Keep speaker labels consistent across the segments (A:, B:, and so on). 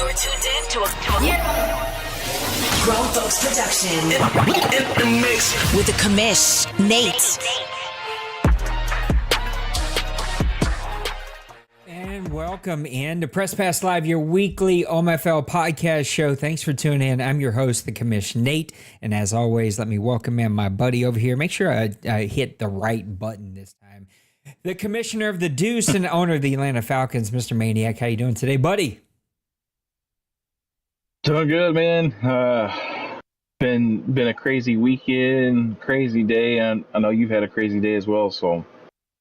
A: You're tuned in to a Grown Folks production. In the mix with the commish, Nate.
B: And welcome in to Press Pass Live, your weekly OMFL podcast show. Thanks for tuning in. I'm your host, the commish, Nate. And as always, let me welcome in my buddy over here. Make sure I hit the right button this time. The commissioner of the Deuce and owner of the Atlanta Falcons, Mr. Maniac. How you doing today, buddy?
C: Doing good, man. Been a crazy weekend, crazy day. I know you've had a crazy day as well.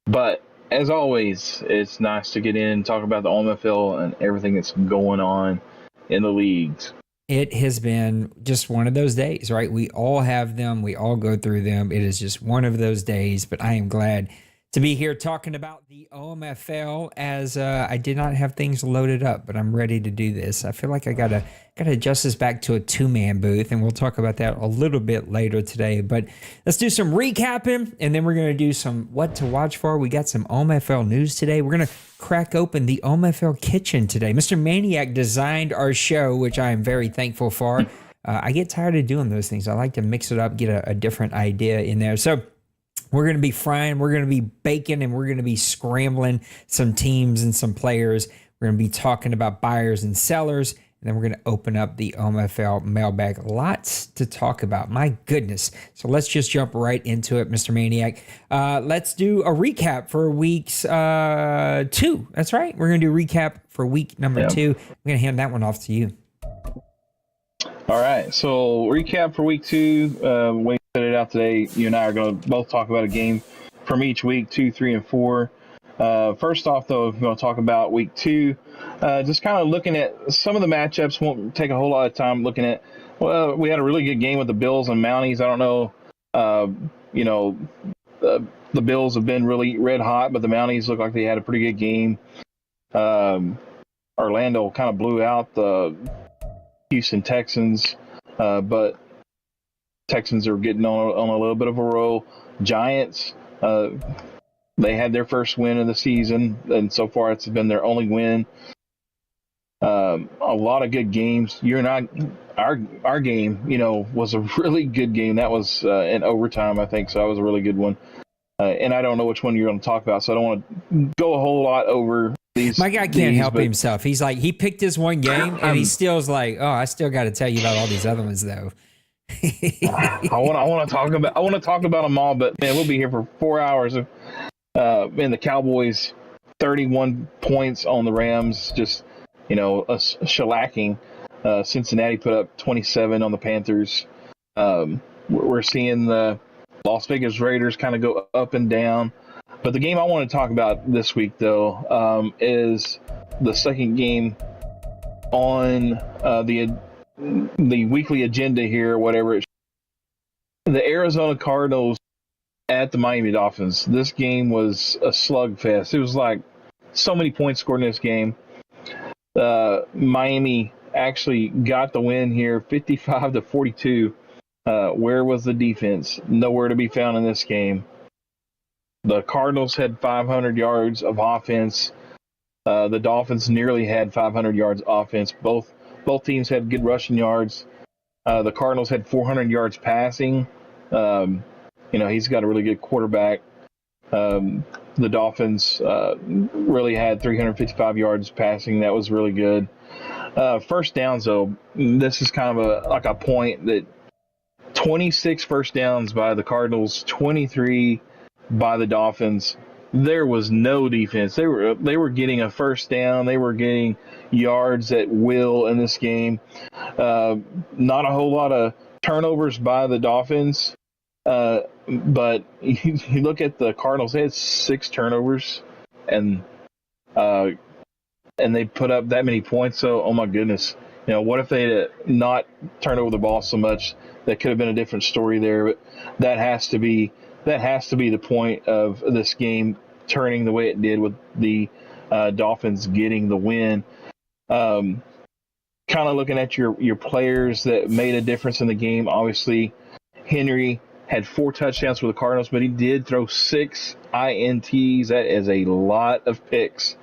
C: But as always, it's nice to get in and talk about the OMFL and everything that's going on in the leagues.
B: It has been just one of those days, right? We all have them. We all go through them. It is just one of those days, but I am glad to be here talking about the OMFL as I did not have things loaded up, but I'm ready to do this. I feel like I gotta adjust this back to a two-man booth, and we'll talk about that a little bit later today. But let's do some recapping, and then we're gonna do some what to watch for. We got some OMFL news today. We're gonna crack open the OMFL kitchen today. Mr. Maniac designed our show, which I am very thankful for. I get tired of doing those things. I like to mix it up, get a different idea in there. So we're going to be frying, we're going to be baking, and we're going to be scrambling some teams and some players. We're going to be talking about buyers and sellers, and then we're going to open up the OMFL mailbag. Lots to talk about. My goodness. So let's just jump right into it, Mr. Maniac. Let's do a recap for weeks 2. That's right. We're going to do a recap for week number 2. I'm going to hand that one off to you.
C: All right. So recap for week 2. We set it out today. You and I are going to both talk about a game from each week, 2, 3, and 4. First off, though, we're going to talk about week 2. Just kind of looking at some of the matchups. Won't take a whole lot of time looking at. Well, we had a really good game with the Bills and Mounties. I don't know. The Bills have been really red hot, but the Mounties look like they had a pretty good game. Orlando kind of blew out the Houston Texans, but Texans are getting on a little bit of a roll. Giants, they had their first win of the season, and so far it's been their only win. A lot of good games. Our game, was a really good game. That was in overtime, I think, so that was a really good one. And I don't know which one you're going to talk about, so I don't want to go a whole lot over these.
B: My guy can't help himself. He's like, he picked his one game, and he still's like, oh, I still got to tell you about all these other ones, though.
C: I want to talk about them all, but man, we'll be here for 4 hours. And the Cowboys, 31 points on the Rams, just a shellacking. Cincinnati put up 27 on the Panthers. We're seeing the Las Vegas Raiders kind of go up and down. But the game I want to talk about this week, though, is the second game on the weekly agenda here, whatever. The Arizona Cardinals at the Miami Dolphins. This game was a slugfest. It was like so many points scored in this game. Miami actually got the win here, 55-42. Where was the defense? Nowhere to be found in this game. The Cardinals had 500 yards of offense. The Dolphins nearly had 500 yards offense. Both teams had good rushing yards. The Cardinals had 400 yards passing. He's got a really good quarterback. The Dolphins really had 355 yards passing. That was really good. First downs, though, this is kind of a point that 26 first downs by the Cardinals, 23 by the Dolphins. There was no defense. They were getting a first down. They were getting yards at will in this game. Not a whole lot of turnovers by the Dolphins. But you look at the Cardinals, they had 6 turnovers, and they put up that many points. So, oh my goodness, what if they had not turned over the ball so much? That could have been a different story there. But that has to be the point of this game turning the way it did, with the Dolphins getting the win. Kind of looking at your players that made a difference in the game. Obviously, Henry had 4 touchdowns for the Cardinals, but he did throw 6 INTs. That is a lot of picks.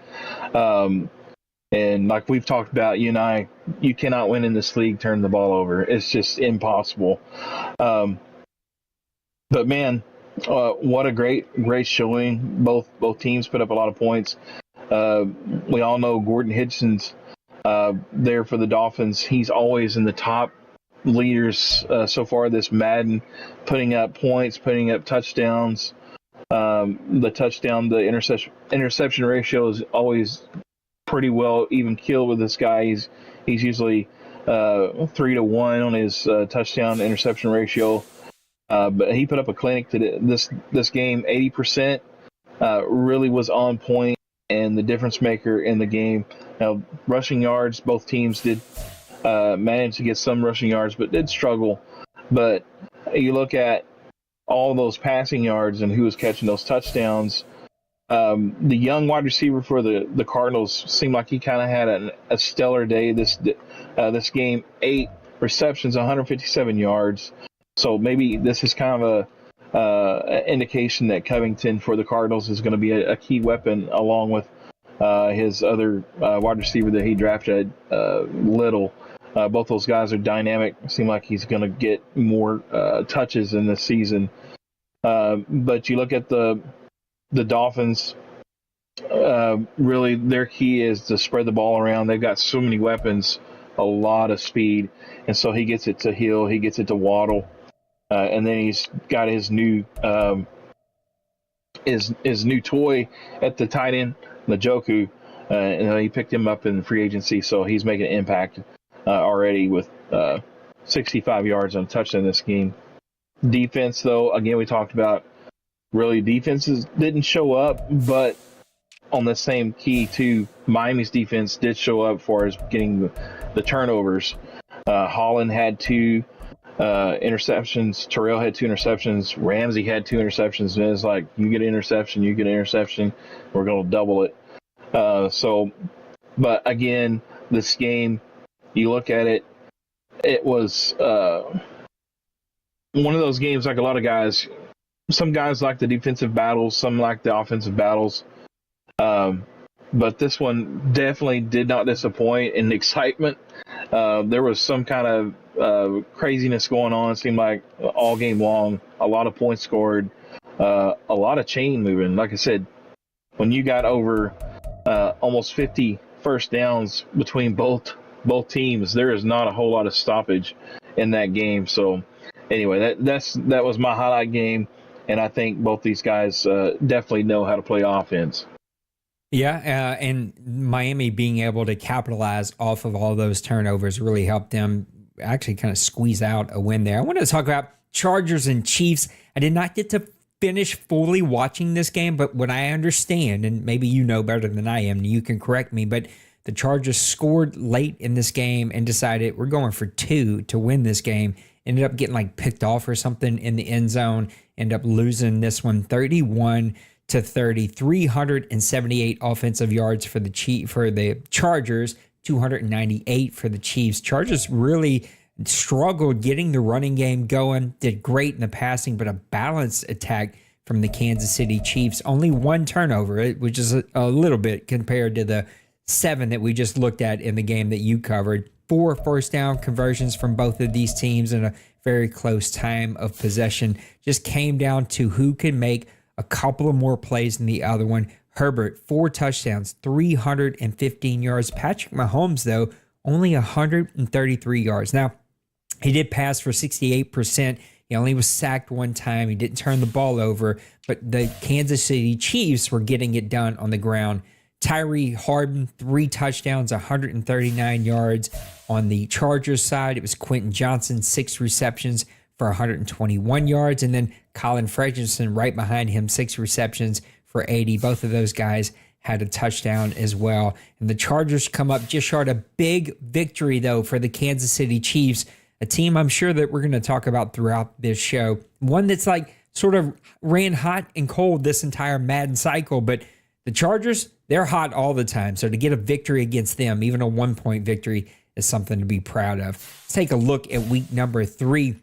C: And like we've talked about, you and I, you cannot win in this league turning the ball over. It's just impossible. Um, but man, what a great showing. Both teams put up a lot of points. We all know Gordon Hitchens there for the Dolphins. He's always in the top leaders so far this Madden, putting up points, putting up touchdowns. The interception ratio is always pretty well even killed with this guy. He's usually 3-1 on his touchdown to interception ratio. But he put up a clinic to this game. 80% really was on point and the difference maker in the game. Now, rushing yards, both teams did manage to get some rushing yards, but did struggle. But you look at all those passing yards and who was catching those touchdowns. The young wide receiver for the Cardinals seemed like he kind of had a stellar day this game. 8 receptions, 157 yards. So maybe this is kind of an indication that Covington for the Cardinals is going to be a key weapon along with his other wide receiver that he drafted, Little. Both those guys are dynamic. Seem like he's going to get more touches in this season. But you look at the Dolphins, really their key is to spread the ball around. They've got so many weapons, a lot of speed. And so he gets it to Hill, he gets it to Waddle. And then he's got his new toy at the tight end, Njoku. And he picked him up in free agency, so he's making an impact already with 65 yards on a touchdown this game. Defense, though, again, we talked about really defenses didn't show up, but on the same key too, Miami's defense did show up for as getting the turnovers. Holland had 2 interceptions. Terrell had 2 interceptions. Ramsey had 2 interceptions. And it's like, you get an interception, we're going to double it. But again, this game, you look at it, it was one of those games like a lot of guys. Some guys like the defensive battles, some like the offensive battles. But this one definitely did not disappoint in excitement. There was some kind of craziness going on. It seemed like all game long, a lot of points scored, a lot of chain moving. Like I said, when you got over almost 50 first downs between both teams, there is not a whole lot of stoppage in that game. So anyway, that was my highlight game. And I think both these guys definitely know how to play offense.
B: Yeah, and Miami being able to capitalize off of all those turnovers really helped them actually kind of squeeze out a win there. I wanted to talk about Chargers and Chiefs. I did not get to finish fully watching this game, but what I understand, and maybe you know better than I am, and you can correct me, but the Chargers scored late in this game and decided we're going for 2 to win this game. Ended up getting like picked off or something in the end zone. Ended up losing this one 31-30, 378 offensive yards for the Chargers, 298 for the Chiefs. Chargers really struggled getting the running game going, did great in the passing, but a balanced attack from the Kansas City Chiefs. Only 1 turnover, which is a little bit compared to the 7 that we just looked at in the game that you covered. 4 first down conversions from both of these teams in a very close time of possession. Just came down to who can make a couple of more plays than the other one. Herbert, 4 touchdowns, 315 yards. Patrick Mahomes, though, only 133 yards. Now, he did pass for 68%. He only was sacked 1 time. He didn't turn the ball over, but the Kansas City Chiefs were getting it done on the ground. Tyree Harden, 3 touchdowns, 139 yards. On the Chargers side, it was Quentin Johnson, 6 receptions for 121 yards. And then Colin Fredrickson right behind him, 6 receptions for 80. Both of those guys had a touchdown as well. And the Chargers come up just short of a big victory, though, for the Kansas City Chiefs, a team I'm sure that we're going to talk about throughout this show. One that's like sort of ran hot and cold this entire Madden cycle, but the Chargers, they're hot all the time. So to get a victory against them, even a 1-point victory, is something to be proud of. Let's take a look at week number 3.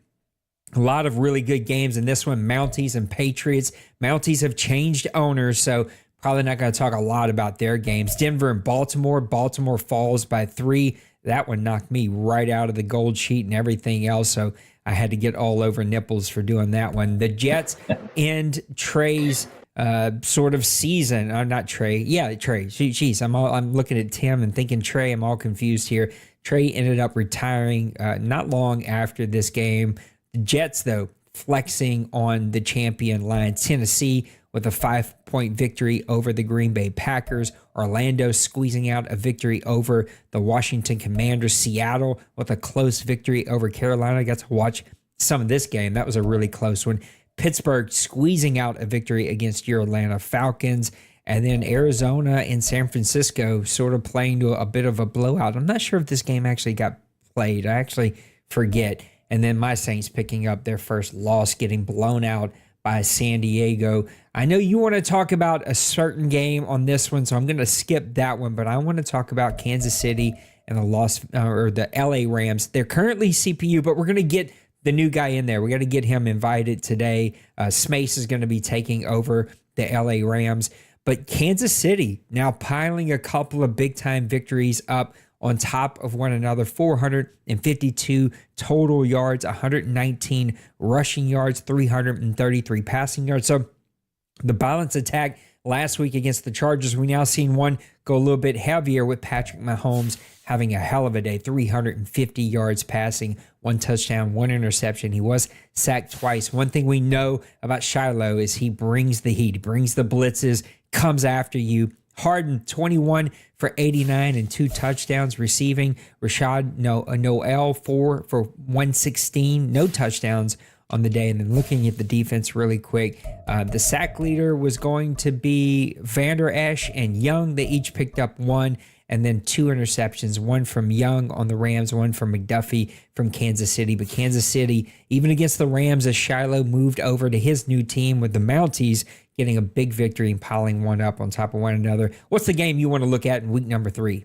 B: A lot of really good games in this one. Mounties and Patriots. Mounties have changed owners, so Probably not going to talk a lot about their games. Denver and Baltimore. Baltimore falls by 3. That one knocked me right out of the gold sheet and everything else. So I had to get all over nipples for doing that one. The Jets end Trey's sort of season. Not Trey. Yeah, Trey. Jeez, I'm looking at Tim and thinking Trey. I'm all confused here. Trey ended up retiring not long after this game. The Jets, though, flexing on the champion Lions. Tennessee with a 5-point victory over the Green Bay Packers. Orlando squeezing out a victory over the Washington Commanders. Seattle with a close victory over Carolina. I got to watch some of this game. That was a really close one. Pittsburgh squeezing out a victory against your Atlanta Falcons. And then Arizona and San Francisco sort of playing to a bit of a blowout. I'm not sure if this game actually got played. I actually forget. And then my Saints picking up their first loss, getting blown out by San Diego. I know you want to talk about a certain game on this one, so I'm going to skip that one, but I want to talk about Kansas City and the LA Rams. They're currently CPU, but we're going to get the new guy in there. We got to get him invited today. Smace is going to be taking over the LA Rams. But Kansas City now piling a couple of big-time victories up on top of one another. 452 total yards, 119 rushing yards, 333 passing yards. So the balanced attack last week against the Chargers, we now seen one go a little bit heavier with Patrick Mahomes having a hell of a day, 350 yards passing, 1 touchdown, 1 interception. He was sacked twice. One thing we know about Shiloh is he brings the heat, he brings the blitzes, comes after you. Harden, 21 for 89 and 2 touchdowns receiving. Rashad Noel, 4 for 116, no touchdowns on the day. And then looking at the defense really quick, the sack leader was going to be Vander Esch and Young. They each picked up 1, and then 2 interceptions, 1 from Young on the Rams, 1 from McDuffie from Kansas City. But Kansas City, even against the Rams, as Shiloh moved over to his new team with the Mounties, getting a big victory and piling one up on top of one another. What's the game you want to look at in week number 3?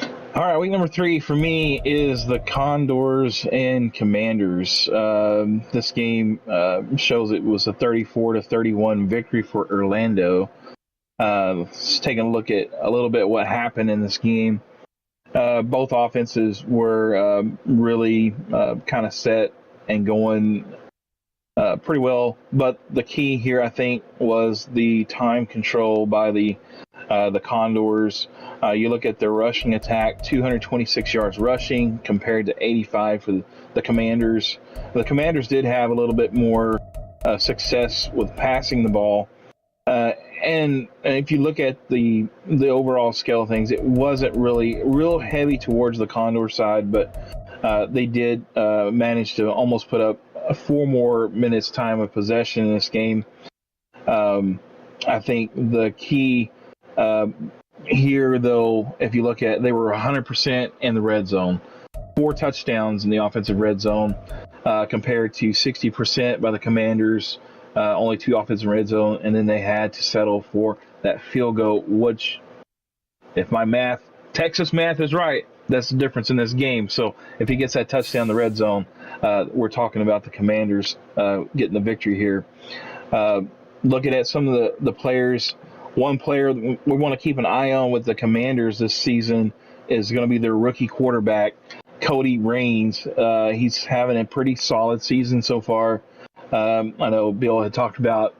C: All right, week number 3 for me is the Condors and Commanders. This game shows it was a 34-31 victory for Orlando. Let's take a look at a little bit what happened in this game. Both offenses were really kind of set and going pretty well, but the key here, I think, was the time control by the Condors. You look at their rushing attack, 226 yards rushing compared to 85 for the Commanders. The Commanders did have a little bit more success with passing the ball. And if you look at the overall scale of things, it wasn't really real heavy towards the Condor side, but they did manage to almost put up 4 more minutes time of possession in this game. I think the key here, though, if you look at, they were 100% in the red zone, 4 touchdowns in the offensive red zone, compared to 60% by the Commanders, only 2 offensive red zone, and then they had to settle for that field goal, which, if my Texas math is right, that's the difference in this game. So if he gets that touchdown in the red zone, we're talking about the Commanders getting the victory here. Looking at some of the players, one player we want to keep an eye on with the Commanders this season is going to be their rookie quarterback, Cody Raines. He's having a pretty solid season so far. I know Bill had talked about,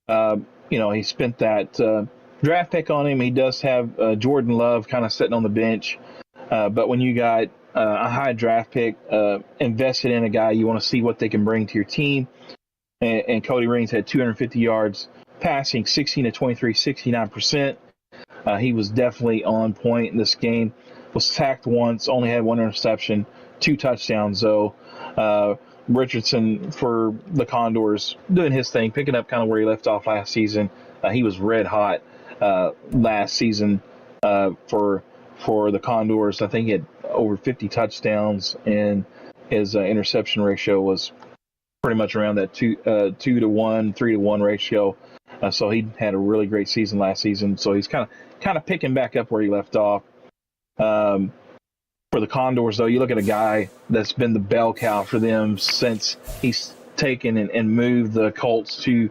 C: he spent that draft pick on him. He does have Jordan Love kind of sitting on the bench. But when you got a high draft pick invested in a guy, you want to see what they can bring to your team. And Cody Raines had 250 yards passing, 16-23, 69%. He was definitely on point in this game. Was sacked once, only had 1 interception, 2 touchdowns, though. Richardson for the Condors doing his thing, picking up kind of where he left off last season. He was red hot last season for the Condors. I think he had over 50 touchdowns, and his interception ratio was pretty much around that 2-1, 3-1 ratio. So he had a really great season last season. So he's kind of picking back up where he left off. For the Condors, though, you look at a guy that's been the bell cow for them since he's taken and moved the Colts to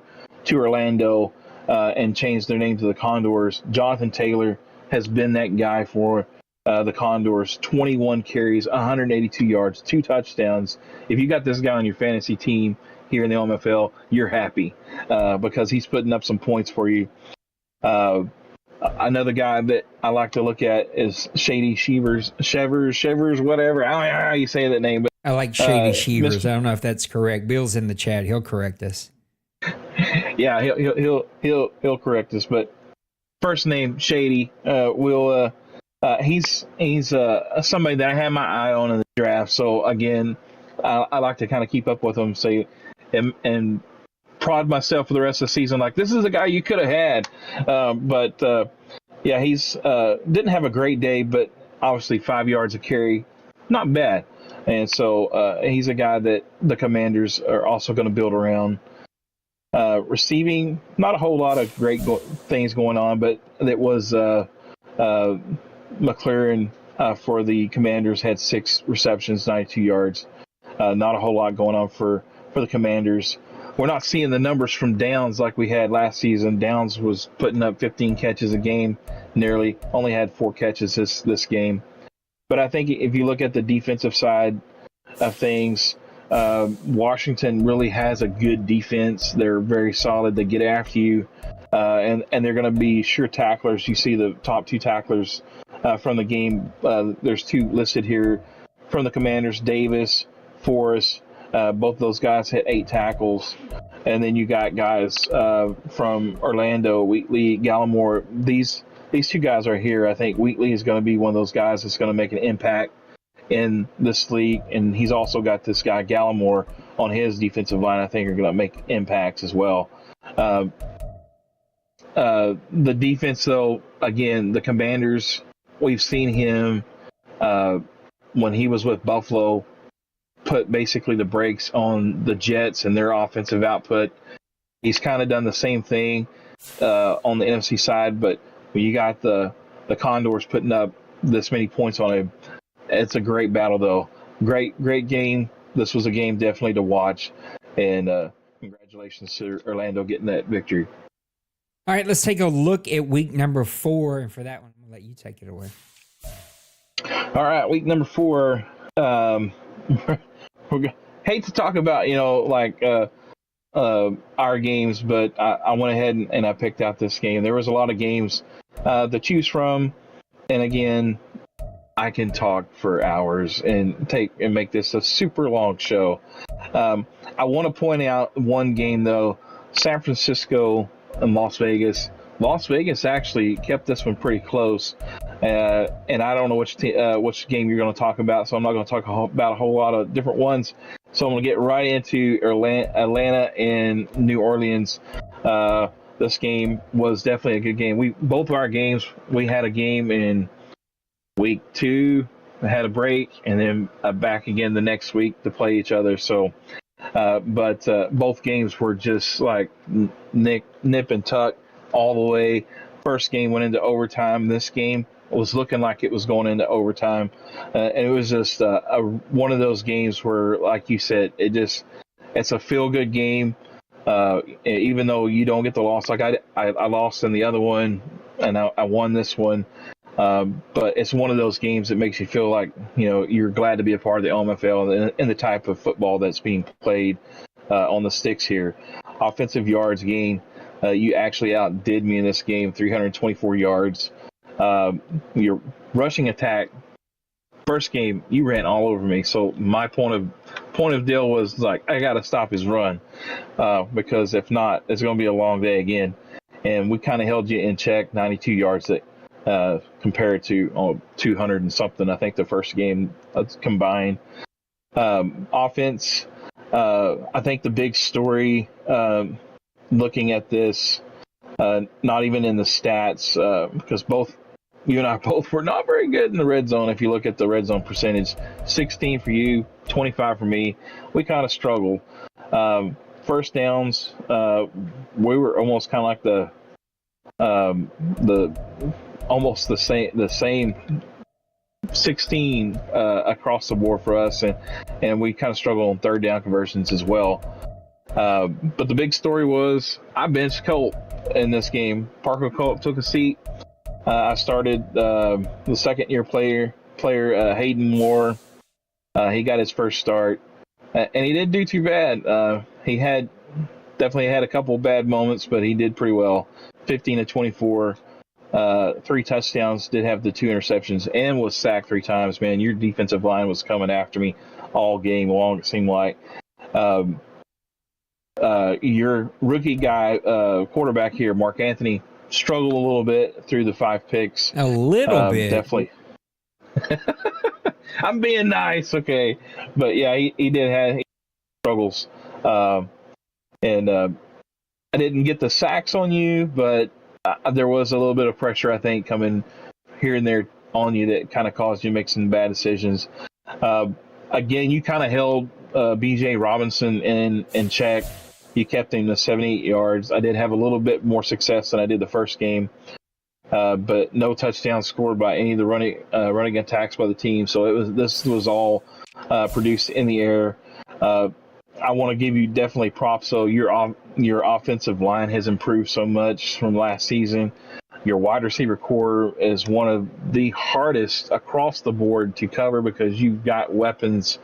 C: Orlando. and changed their name to the Condors. Jonathan Taylor has been that guy for the Condors. 21 carries, 182 yards, 2 touchdowns. If you got this guy on your fantasy team here in the OMFL, you're happy because he's putting up some points for you. Another guy that I like to look at is Shady Shevers, whatever. I don't know how you say that name, but
B: I like Shady Shevers. I don't know if that's correct. Bill's in the chat. He'll correct us.
C: Yeah, he'll correct us. But first name Shady he's somebody that I have my eye on in the draft. So again, I like to kind of keep up with him, and prod myself for the rest of the season. Like, this is a guy you could have had, but he's didn't have a great day, but obviously 5 yards of carry, not bad. And so he's a guy that the Commanders are also going to build around. Receiving, not a whole lot of great things going on, but it was McLaren for the Commanders had 6 receptions, 92 yards. Not a whole lot going on for the Commanders. We're not seeing the numbers from Downs like we had last season. Downs was putting up 15 catches a game, nearly. Only had 4 catches this game. But I think if you look at the defensive side of things, Washington really has a good defense. They're very solid. They get after you, and they're going to be sure tacklers. You see the top 2 tacklers from the game. There's 2 listed here from the Commanders, Davis, Forrest. Both those guys hit 8 tackles. And then you got guys from Orlando, Wheatley, Gallimore. These 2 guys are here. I think Wheatley is going to be one of those guys that's going to make an impact in this league. And he's also got this guy, Gallimore, on his defensive line. I think are going to make impacts as well. The defense, though, again, the Commanders, we've seen him when he was with Buffalo, put basically the brakes on the Jets and their offensive output. He's kind of done the same thing on the NFC side, but when you got the Condors putting up this many points on him, it's a great battle, though. Great game. This was a game definitely to watch, and congratulations to Orlando getting that victory.
B: All right, let's take a look at week number 4, and for that one, I'm going to let you take it away.
C: All right, week number 4. Hate to talk about, our games, but I went ahead and I picked out this game. There was a lot of games to choose from, and again, I can talk for hours and make this a super long show. I want to point out one game, though. San Francisco and Las Vegas. Las Vegas actually kept this one pretty close. And I don't know which game you're going to talk about, so I'm not going to talk about a whole lot of different ones. So I'm going to get right into Atlanta and New Orleans. This game was definitely a good game. Both of our games, we had a game in week 2, had a break, and then back again the next week to play each other. So, but both games were just like nip and tuck all the way. First game went into overtime. This game was looking like it was going into overtime, and it was just one of those games where, like you said, it's a feel-good game. Even though you don't get the loss, like I lost in the other one, and I won this one. But it's one of those games that makes you feel like you're glad to be a part of the OMFL and the type of football that's being played on the sticks here. Offensive yards gain. You actually outdid me in this game, 324 yards. Your rushing attack, first game, you ran all over me. So my point of deal was like, I got to stop his run because if not, it's going to be a long day again. And we kind of held you in check, 92 yards that compared to 200 and something, I think, the first game combined. Offense, I think the big story looking at this, not even in the stats, because both you and I both were not very good in the red zone. If you look at the red zone percentage, 16 for you, 25 for me. We kind of struggled. First downs, we were almost kind of like the same 16 across the board for us, and we kind of struggle on third down conversions as well. But the big story was I benched Colt in this game. Parker Colt took a seat. I started the second-year player Hayden Moore. He got his first start, and he didn't do too bad. He definitely had a couple of bad moments, but he did pretty well. 15 to 24, 3 touchdowns. Did have the 2 interceptions and was sacked 3 times. Man, your defensive line was coming after me all game long. It seemed like. Your rookie guy, quarterback here, Mark Anthony, struggled a little bit through the 5 picks.
B: A little bit.
C: Definitely. I'm being nice, okay. But yeah, he did have struggles. And I didn't get the sacks on you, but there was a little bit of pressure, I think, coming here and there on you that kind of caused you to make some bad decisions. Again, you kind of held B.J. Robinson in check. You kept him to 78 yards. I did have a little bit more success than I did the first game, but no touchdowns scored by any of the running attacks by the team. So this was all produced in the air. I want to give you definitely props. So your offensive line has improved so much from last season. Your wide receiver core is one of the hardest across the board to cover because you've got weapons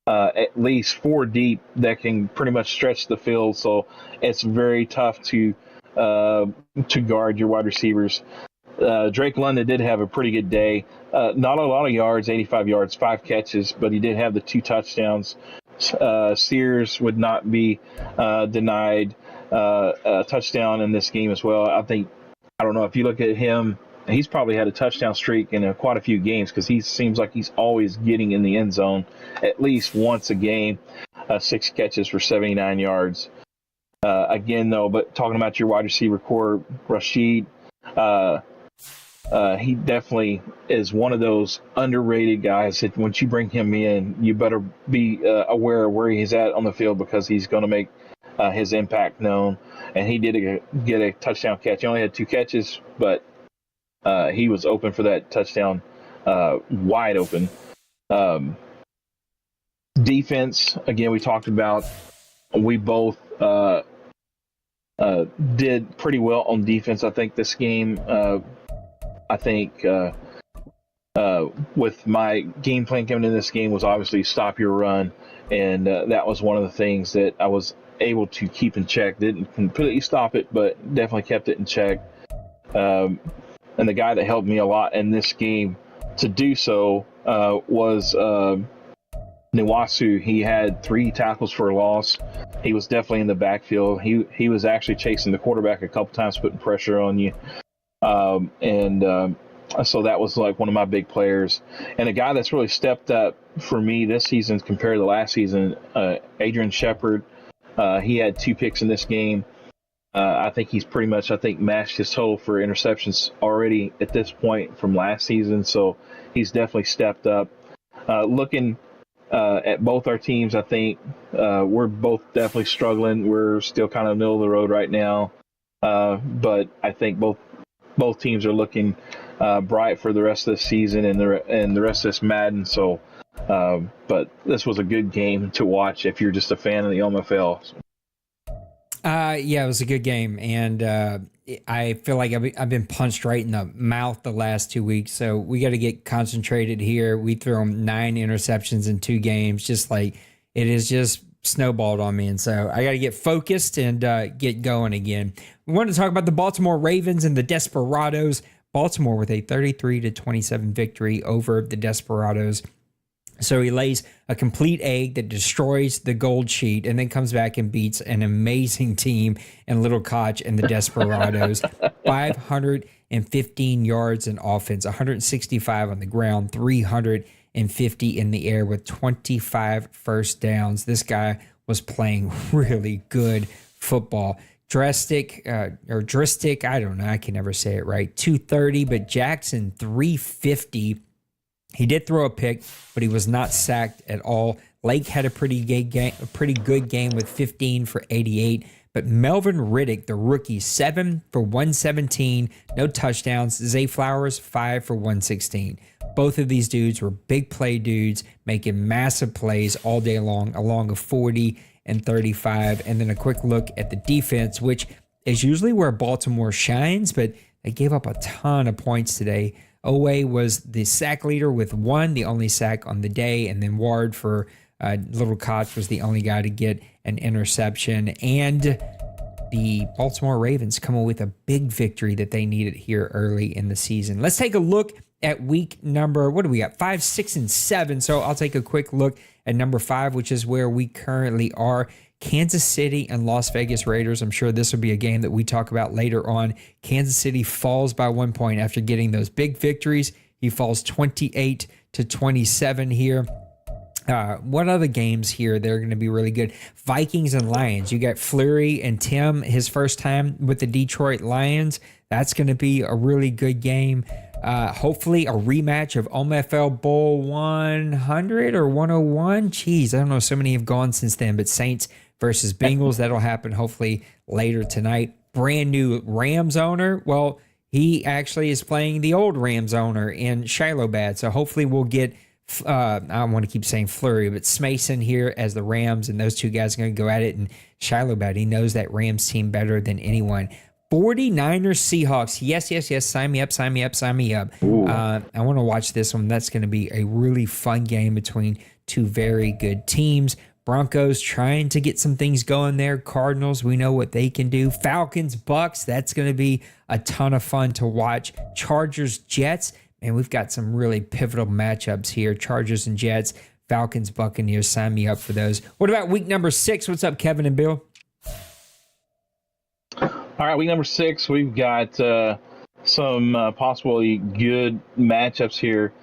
C: at least 4 deep that can pretty much stretch the field. So it's very tough to guard your wide receivers. Drake London did have a pretty good day. Not a lot of yards, 85 yards, 5 catches, but he did have the 2 touchdowns. Sears would not be denied a touchdown in this game as well. I don't know if you look at him, he's probably had a touchdown streak in quite a few games because he seems like he's always getting in the end zone at least once a game. 6 catches for 79 yards. Again, though, but talking about your wide receiver core, Rashid, he definitely is one of those underrated guys that once you bring him in, you better be aware of where he's at on the field because he's going to make his impact known. And he did get a touchdown catch. He only had 2 catches, but he was open for that touchdown, wide open. Defense, again, we talked about. We both did pretty well on defense. I think this game, with my game plan coming into this game was obviously stop your run, and that was one of the things that I was able to keep in check. Didn't completely stop it, but definitely kept it in check. And the guy that helped me a lot in this game to do so was Nwasu. He had 3 tackles for a loss. He was definitely in the backfield. He was actually chasing the quarterback a couple times, putting pressure on you. So that was like one of my big players. And a guy that's really stepped up for me this season compared to last season, Adrian Shepard. He had 2 picks in this game. I think he's pretty much, matched his total for interceptions already at this point from last season. So he's definitely stepped up. Looking at both our teams, I think we're both definitely struggling. We're still kind of middle of the road right now. But I think both teams are looking bright for the rest of the season and the rest of this Madden. So, but this was a good game to watch if you're just a fan of the OMFL.
B: Yeah, it was a good game, and I feel like I've been punched right in the mouth the last 2 weeks, so we got to get concentrated here. We threw them 9 interceptions in 2 games, just like it is just snowballed on me, and so I got to get focused and get going again. We wanted to talk about the Baltimore Ravens and the Desperados. Baltimore with a 33-27 victory over the Desperados. So he lays a complete egg that destroys the gold sheet and then comes back and beats an amazing team in Little Koch and the Desperados. 515 yards in offense, 165 on the ground, 350 in the air with 25 first downs. This guy was playing really good football. Dristic, I don't know, I can never say it right. 230, but Jackson 350. He did throw a pick, but he was not sacked at all. Lake had a pretty good game with 15 for 88. But Melvin Riddick, the rookie, 7 for 117, no touchdowns. Zay Flowers, 5 for 116. Both of these dudes were big play dudes, making massive plays all day long, along a 40 and 35. And then a quick look at the defense, which is usually where Baltimore shines, but they gave up a ton of points today. Owe was the sack leader with 1, the only sack on the day, and then Ward for Little Koch was the only guy to get an interception. And the Baltimore Ravens coming with a big victory that they needed here early in the season. Let's take a look at week number, what do we got? 5, 6, and 7. So I'll take a quick look at number 5, which is where we currently are. Kansas City and Las Vegas Raiders. I'm sure this will be a game that we talk about later on. Kansas City falls by 1 point after getting those big victories. He falls 28-27 here. What other games here that are going to be really good? Vikings and Lions. You got Fleury and Tim, his first time with the Detroit Lions. That's going to be a really good game. Hopefully a rematch of OMFL Bowl 100 or 101. Jeez, I don't know. So many have gone since then, but Saints versus Bengals, that'll happen hopefully later tonight. Brand new Rams owner. Well, he actually is playing the old Rams owner in Shilobad. So hopefully we'll get I don't want to keep saying Fleury, but Smason here as the Rams, and those two guys are going to go at it. And Shilobad, he knows that Rams team better than anyone. 49ers Seahawks. Yes. Sign me up. I want to watch this one. That's going to be a really fun game between two very good teams. Broncos trying to get some things going there. Cardinals, we know what they can do. Falcons, Bucks, that's going to be a ton of fun to watch. Chargers, Jets. And we've got some really pivotal matchups here. Chargers and Jets, Falcons, Buccaneers. Sign me up for those. What about week number 6? What's up, Kevin and Bill?
C: All right, week number 6, we've got some possibly good matchups here.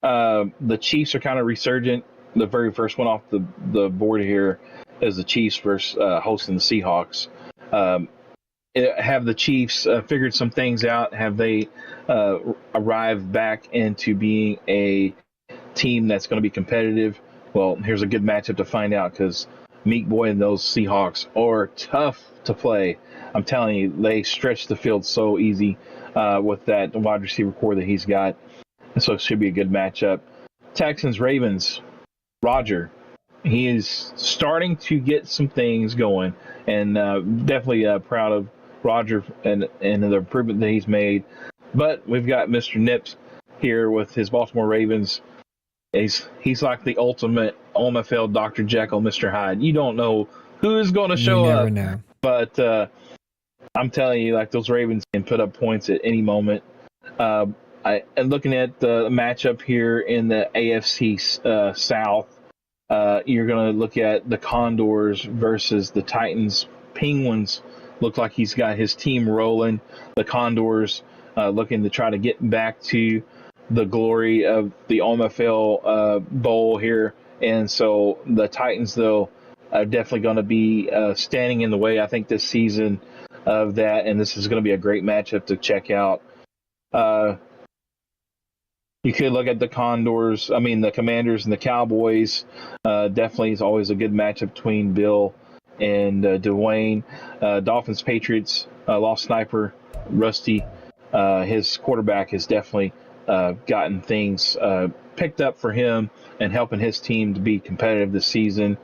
C: The Chiefs are kind of resurgent. The very first one off the board here is the Chiefs versus hosting the Seahawks. Have the Chiefs figured some things out? Have they arrived back into being a team that's going to be competitive? Well, here's a good matchup to find out, because Meek Boy and those Seahawks are tough to play. I'm telling you, they stretch the field so easy with that wide receiver core that he's got. So it should be a good matchup. Texans, Ravens, Roger. He is starting to get some things going, and definitely proud of Roger and the improvement that he's made. But we've got Mr. Nips here with his Baltimore Ravens. He's like the ultimate OMFL Dr. Jekyll, Mr. Hyde. You don't know who's going to show up. You never know. But I'm telling you, like, those Ravens can put up points at any moment. And looking at the matchup here in the AFC South, you're going to look at the Condors versus the Titans. Penguins look like he's got his team rolling. The Condors looking to try to get back to the glory of the OMFL Bowl here. And so the Titans, though, are definitely going to be standing in the way, I think, this season of that. And this is going to be a great matchup to check out. You could look at the Commanders and the Cowboys. Definitely is always a good matchup between Bill and Dwayne. Dolphins, Patriots, lost sniper, Rusty. His quarterback has definitely gotten things picked up for him and helping his team to be competitive this season.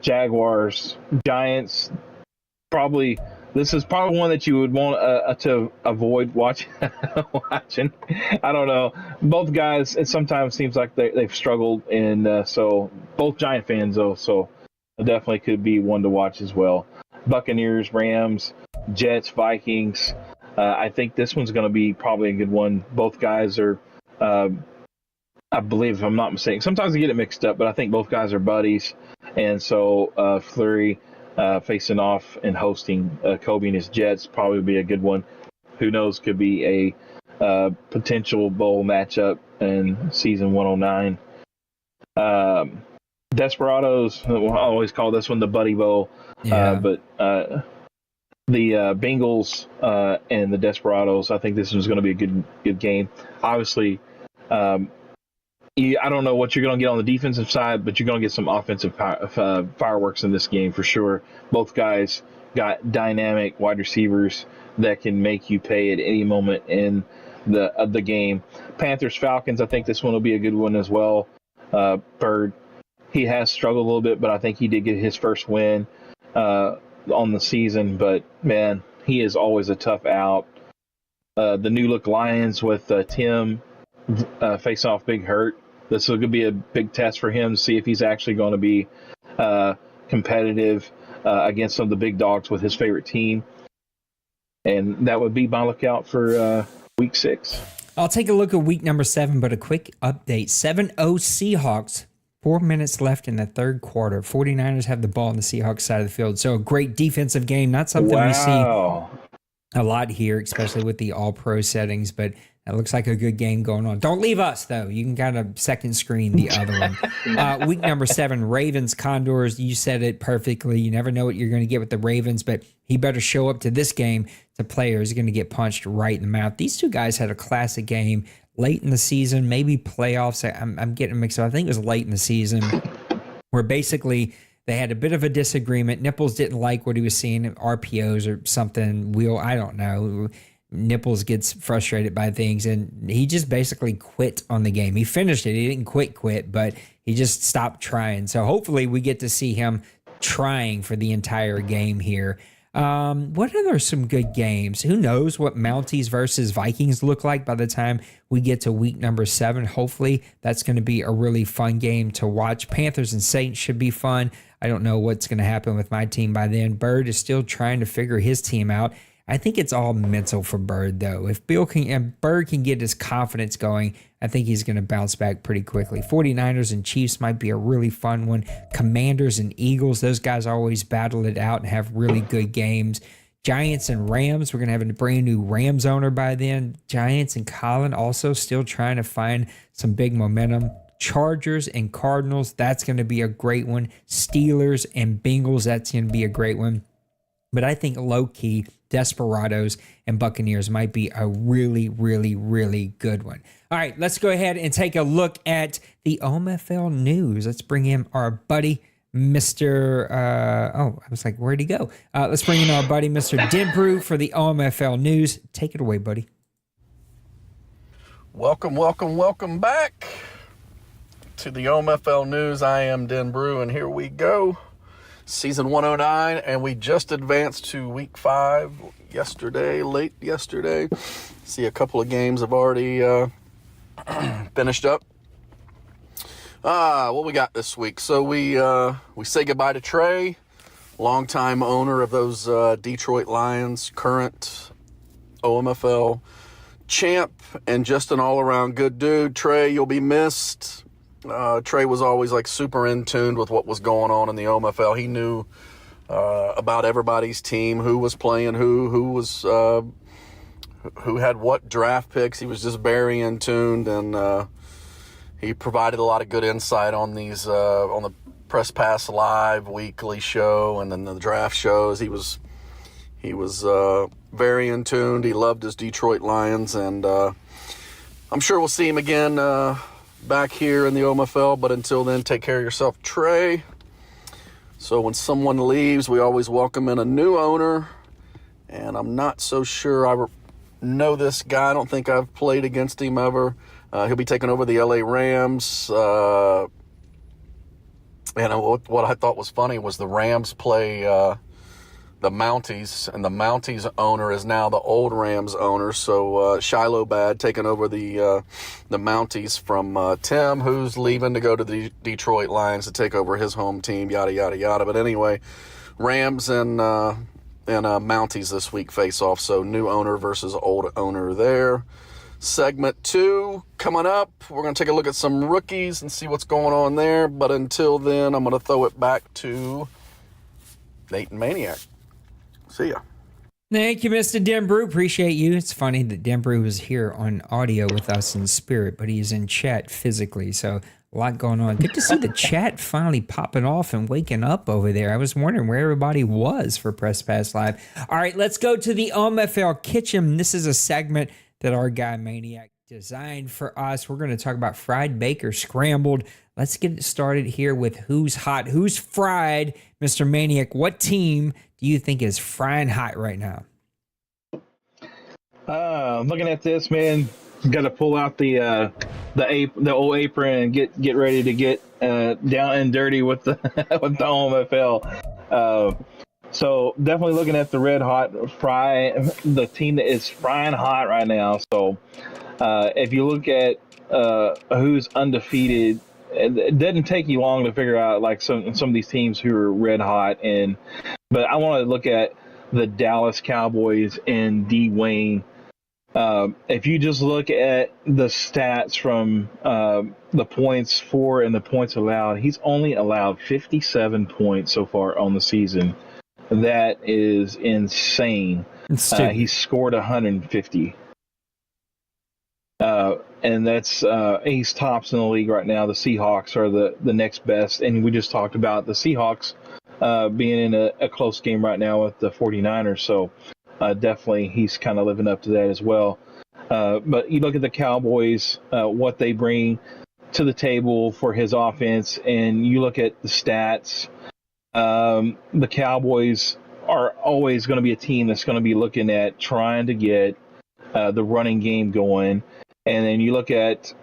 C: Jaguars, Giants, this is probably one that you would want to avoid watching. I don't know. Both guys, it sometimes seems like they've struggled, and so both Giant fans, though, so it definitely could be one to watch as well. Buccaneers, Rams, Jets, Vikings. I think this one's going to be probably a good one. Both guys are, I believe, if I'm not mistaken, sometimes I get it mixed up, but I think both guys are buddies. And so Fleury facing off and hosting Kobe and his Jets probably be a good one. Who knows, could be a potential bowl matchup in season 109. Desperados, we'll always call this one the Buddy Bowl. Yeah. But the Bengals and the Desperados, I think this is going to be a good game. Obviously, I don't know what you're going to get on the defensive side, but you're going to get some offensive fireworks in this game for sure. Both guys got dynamic wide receivers that can make you pay at any moment in the game. Panthers, Falcons, I think this one will be a good one as well. Bird, he has struggled a little bit, but I think he did get his first win on the season. But man, he is always a tough out. The new look Lions with Tim face off Big Hurt. This is going to be a big test for him to see if he's actually going to be competitive against some of the big dogs with his favorite team. And that would be my lookout for week 6.
B: I'll take a look at week number 7, but a quick update. 7-0 Seahawks. 4 minutes left in the third quarter. 49ers have the ball on the Seahawks side of the field. So a great defensive game. Not something we see a lot here, especially with the all-pro settings, but it looks like a good game going on. Don't leave us, though. You can kind of second screen the other one. Week number 7, Ravens, Condors. You said it perfectly. You never know what you're going to get with the Ravens, but he better show up to this game to play or he's going to get punched right in the mouth. These two guys had a classic game late in the season, maybe playoffs. I'm getting mixed up. I think it was late in the season where basically they had a bit of a disagreement. Nipples didn't like what he was seeing, RPOs or something. I don't know. Nipples gets frustrated by things, and he just basically quit on the game. He finished it. He didn't quit, but he just stopped trying. So hopefully we get to see him trying for the entire game here. What are some good games? Who knows what Mounties versus Vikings look like by the time we get to week number 7. Hopefully that's going to be a really fun game to watch. Panthers and Saints should be fun. I don't know what's going to happen with my team by then. Bird is still trying to figure his team out. I think it's all mental for Bird, though. If Bird can get his confidence going, I think he's going to bounce back pretty quickly. 49ers and Chiefs might be a really fun one. Commanders and Eagles, those guys always battle it out and have really good games. Giants and Rams, we're going to have a brand new Rams owner by then. Giants and Colin also still trying to find some big momentum. Chargers and Cardinals, that's going to be a great one. Steelers and Bengals, that's going to be a great one. But I think low-key, Desperados and Buccaneers might be a really, really, really good one. All right, let's go ahead and take a look at the OMFL news. Let's bring in our buddy, Mr. I was like, where'd he go? Let's bring in our buddy, Mr. Denbrew, for the OMFL news. Take it away, buddy.
D: Welcome back to the OMFL news. I am Denbrew, and here we go. Season 109, and we just advanced to week 5 late yesterday. See, a couple of games have already finished up. What we got this week? So we say goodbye to Trey, longtime owner of those Detroit Lions, current OMFL champ, and just an all-around good dude. Trey, you'll be missed. Trey was always like super in tune with what was going on in the OMFL. He knew about everybody's team, who was playing who had what draft picks. He was just very in tuned, and he provided a lot of good insight on these on the Press Pass Live weekly show and then the draft shows. He was very in tuned. He loved his Detroit Lions, and I'm sure we'll see him again back here in the OMFL, but until then, take care of yourself, Trey. So when someone leaves, we always welcome in a new owner, and I'm not so sure I know this guy. I don't think I've played against him ever. He'll be taking over the LA Rams, and what I thought was funny was the Rams play the Mounties, and the Mounties owner is now the old Rams owner. So Shiloh Bad taking over the Mounties from Tim, who's leaving to go to the Detroit Lions to take over his home team. Yada yada yada. But anyway, Rams and Mounties this week face off. So new owner versus old owner there. Segment 2 coming up. We're going to take a look at some rookies and see what's going on there. But until then, I'm going to throw it back to Nate and Maniac. See ya.
B: Thank you, Mr. Denbrew. Appreciate you. It's funny that Denbrew was here on audio with us in spirit, but he's in chat physically. So a lot going on. Good to see the chat finally popping off and waking up over there. I was wondering where everybody was for Press Pass Live. All right, let's go to the OMFL Kitchen. This is a segment that our guy Maniac designed for us. We're going to talk about fried bacon scrambled. Let's get it started here with who's hot, who's fried. Mr. Maniac, what team do you think is frying hot right now?
C: Looking at this, man, got to pull out the the old apron and get ready to get down and dirty with the with the OMFL. So definitely looking at the red hot the team that is frying hot right now. So if you look at who's undefeated, it doesn't take you long to figure out like some of these teams who are red hot. But I want to look at the Dallas Cowboys and D. Wayne. If you just look at the stats from the points for and the points allowed, he's only allowed 57 points so far on the season. That is insane. He's scored 150. And that's he's tops in the league right now. The Seahawks are the next best. And we just talked about the Seahawks being in a close game right now with the 49ers. So definitely he's kind of living up to that as well. But you look at the Cowboys, what they bring to the table for his offense, and you look at the stats. The Cowboys are always going to be a team that's going to be looking at trying to get the running game going. And then you look at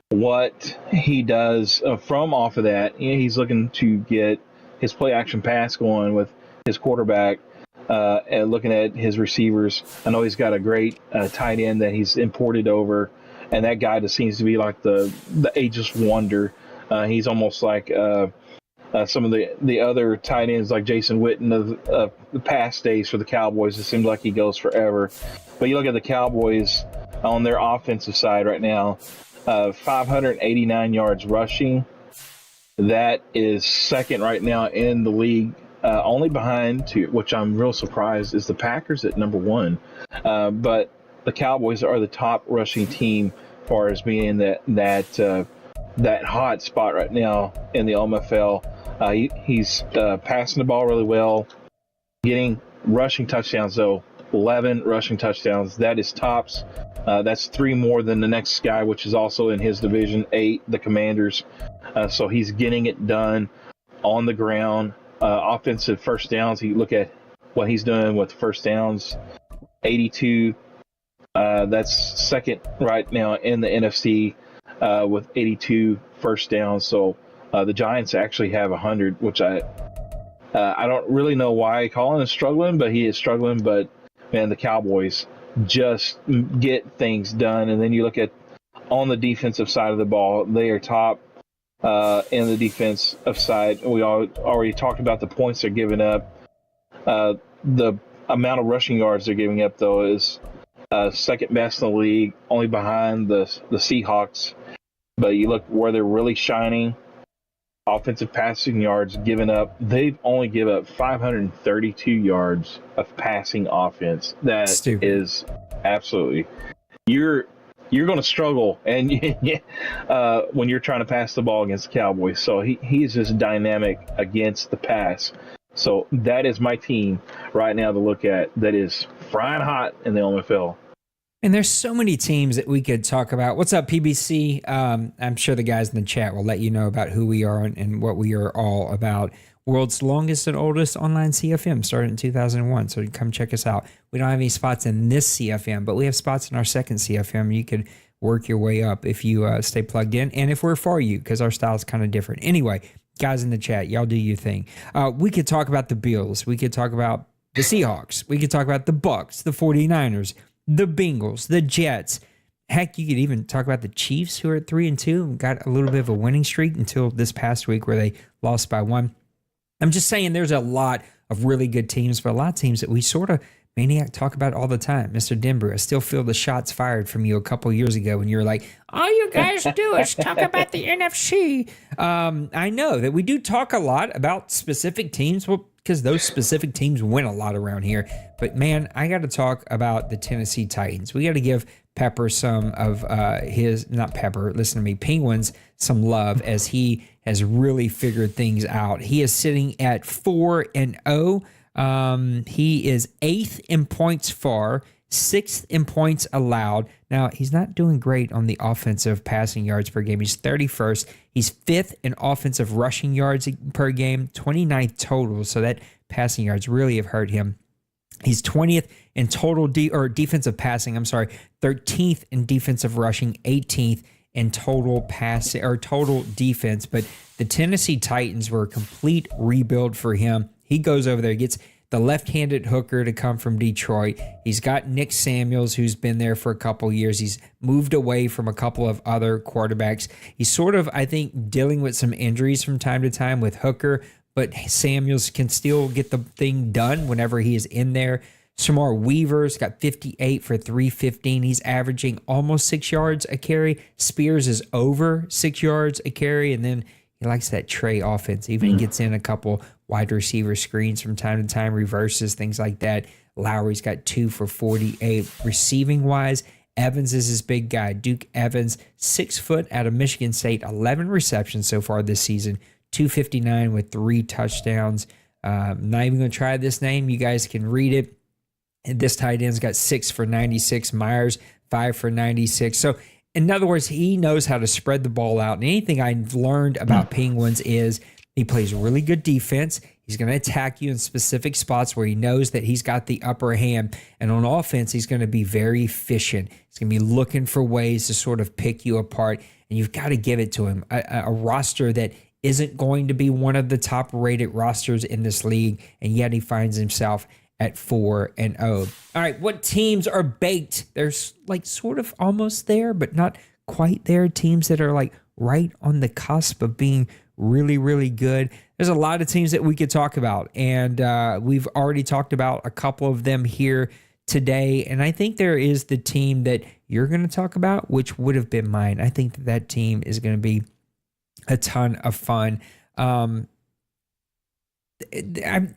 C: what he does from off of that. He's looking to get his play action pass going with his quarterback and looking at his receivers. I know he's got a great tight end that he's imported over, and that guy just seems to be like the ageless wonder. He's almost like some of the other tight ends like Jason Witten of the past days for the Cowboys. It seems like he goes forever. But you look at the Cowboys on their offensive side right now, 589 yards rushing. That is second right now in the league, only behind, which I'm real surprised, is the Packers at number one. But the Cowboys are the top rushing team as far as being that hot spot right now in the OMFL. He's passing the ball really well, getting rushing touchdowns, though. 11 rushing touchdowns. That is tops. That's 3 more than the next guy, which is also in his division, 8, the Commanders. So he's getting it done on the ground. Offensive first downs, you look at what he's doing with first downs, 82. That's second right now in the NFC with 82 first downs. So the Giants actually have 100, which I don't really know why Colin is struggling, but he is struggling. But man, the Cowboys just get things done. And then you look at on the defensive side of the ball, they are top in the defensive side. We already talked about the points they're giving up. The amount of rushing yards they're giving up, though, is second best in the league, only behind the Seahawks. But you look where they're really shining, offensive passing yards given up. They've only given up 532 yards of passing offense. That is absolutely you're going to struggle and when you're trying to pass the ball against the Cowboys. So he's just dynamic against the pass. So that is my team right now to look at that is frying hot in the OMFL.
B: And there's so many teams that we could talk about. What's up, PBC? I'm sure the guys in the chat will let you know about who we are and what we are all about. World's longest and oldest online CFM started in 2001, so come check us out. We don't have any spots in this CFM, but we have spots in our second CFM. You could work your way up if you stay plugged in, and if we're for you, because our style is kind of different. Anyway, guys in the chat, y'all do your thing. We could talk about the Bills. We could talk about the Seahawks. We could talk about the Bucks, the 49ers, the Bengals, the Jets. Heck, you could even talk about the Chiefs, who are at 3-2 and got a little bit of a winning streak until this past week where they lost by 1. I'm just saying there's a lot of really good teams, but a lot of teams that we sort of talk about all the time. Mr. Denver, I still feel the shots fired from you a couple years ago when you were like, all you guys do is talk about the NFC. I know that we do talk a lot about specific teams, well, because those specific teams win a lot around here. But, man, I got to talk about the Tennessee Titans. We got to give Pepper some of Penguins some love as he has really figured things out. He is sitting at 4-0. He is 8th in points for, 6th in points allowed. Now, he's not doing great on the offensive passing yards per game. He's 31st. He's 5th in offensive rushing yards per game, 29th total. So that passing yards really have hurt him. He's 20th in total defensive passing. 13th in defensive rushing, 18th in total passing or total defense. But the Tennessee Titans were a complete rebuild for him. He goes over there, gets the left-handed hooker to come from Detroit. He's got Nick Samuels, who's been there for a couple years. He's moved away from a couple of other quarterbacks. He's sort of, I think, dealing with some injuries from time to time with Hooker, but Samuels can still get the thing done whenever he is in there. Shamar Weaver's got 58 for 315. He's averaging almost 6 yards a carry. Spears is over 6 yards a carry, and then he likes that Trey offense. Even gets in a couple wide receiver screens from time to time, reverses, things like that. Lowry's got 2 for 48. Receiving wise, Evans is his big guy. Duke Evans, 6 foot out of Michigan State, 11 receptions so far this season, 259 with 3 touchdowns. Not even going to try this name. You guys can read it. And this tight end's got 6 for 96. Myers, 5 for 96. So, in other words, he knows how to spread the ball out. And anything I've learned about Penguins is he plays really good defense. He's going to attack you in specific spots where he knows that he's got the upper hand. And on offense, he's going to be very efficient. He's going to be looking for ways to sort of pick you apart. And you've got to give it to him. A roster that isn't going to be one of the top-rated rosters in this league, and yet he finds himself at 4-0. All right, what teams are baked? There's like sort of almost there, but not quite there. Teams that are like right on the cusp of being really, really good. There's a lot of teams that we could talk about, and we've already talked about a couple of them here today. And I think there is the team that you're going to talk about, which would have been mine. I think that team is going to be a ton of fun. The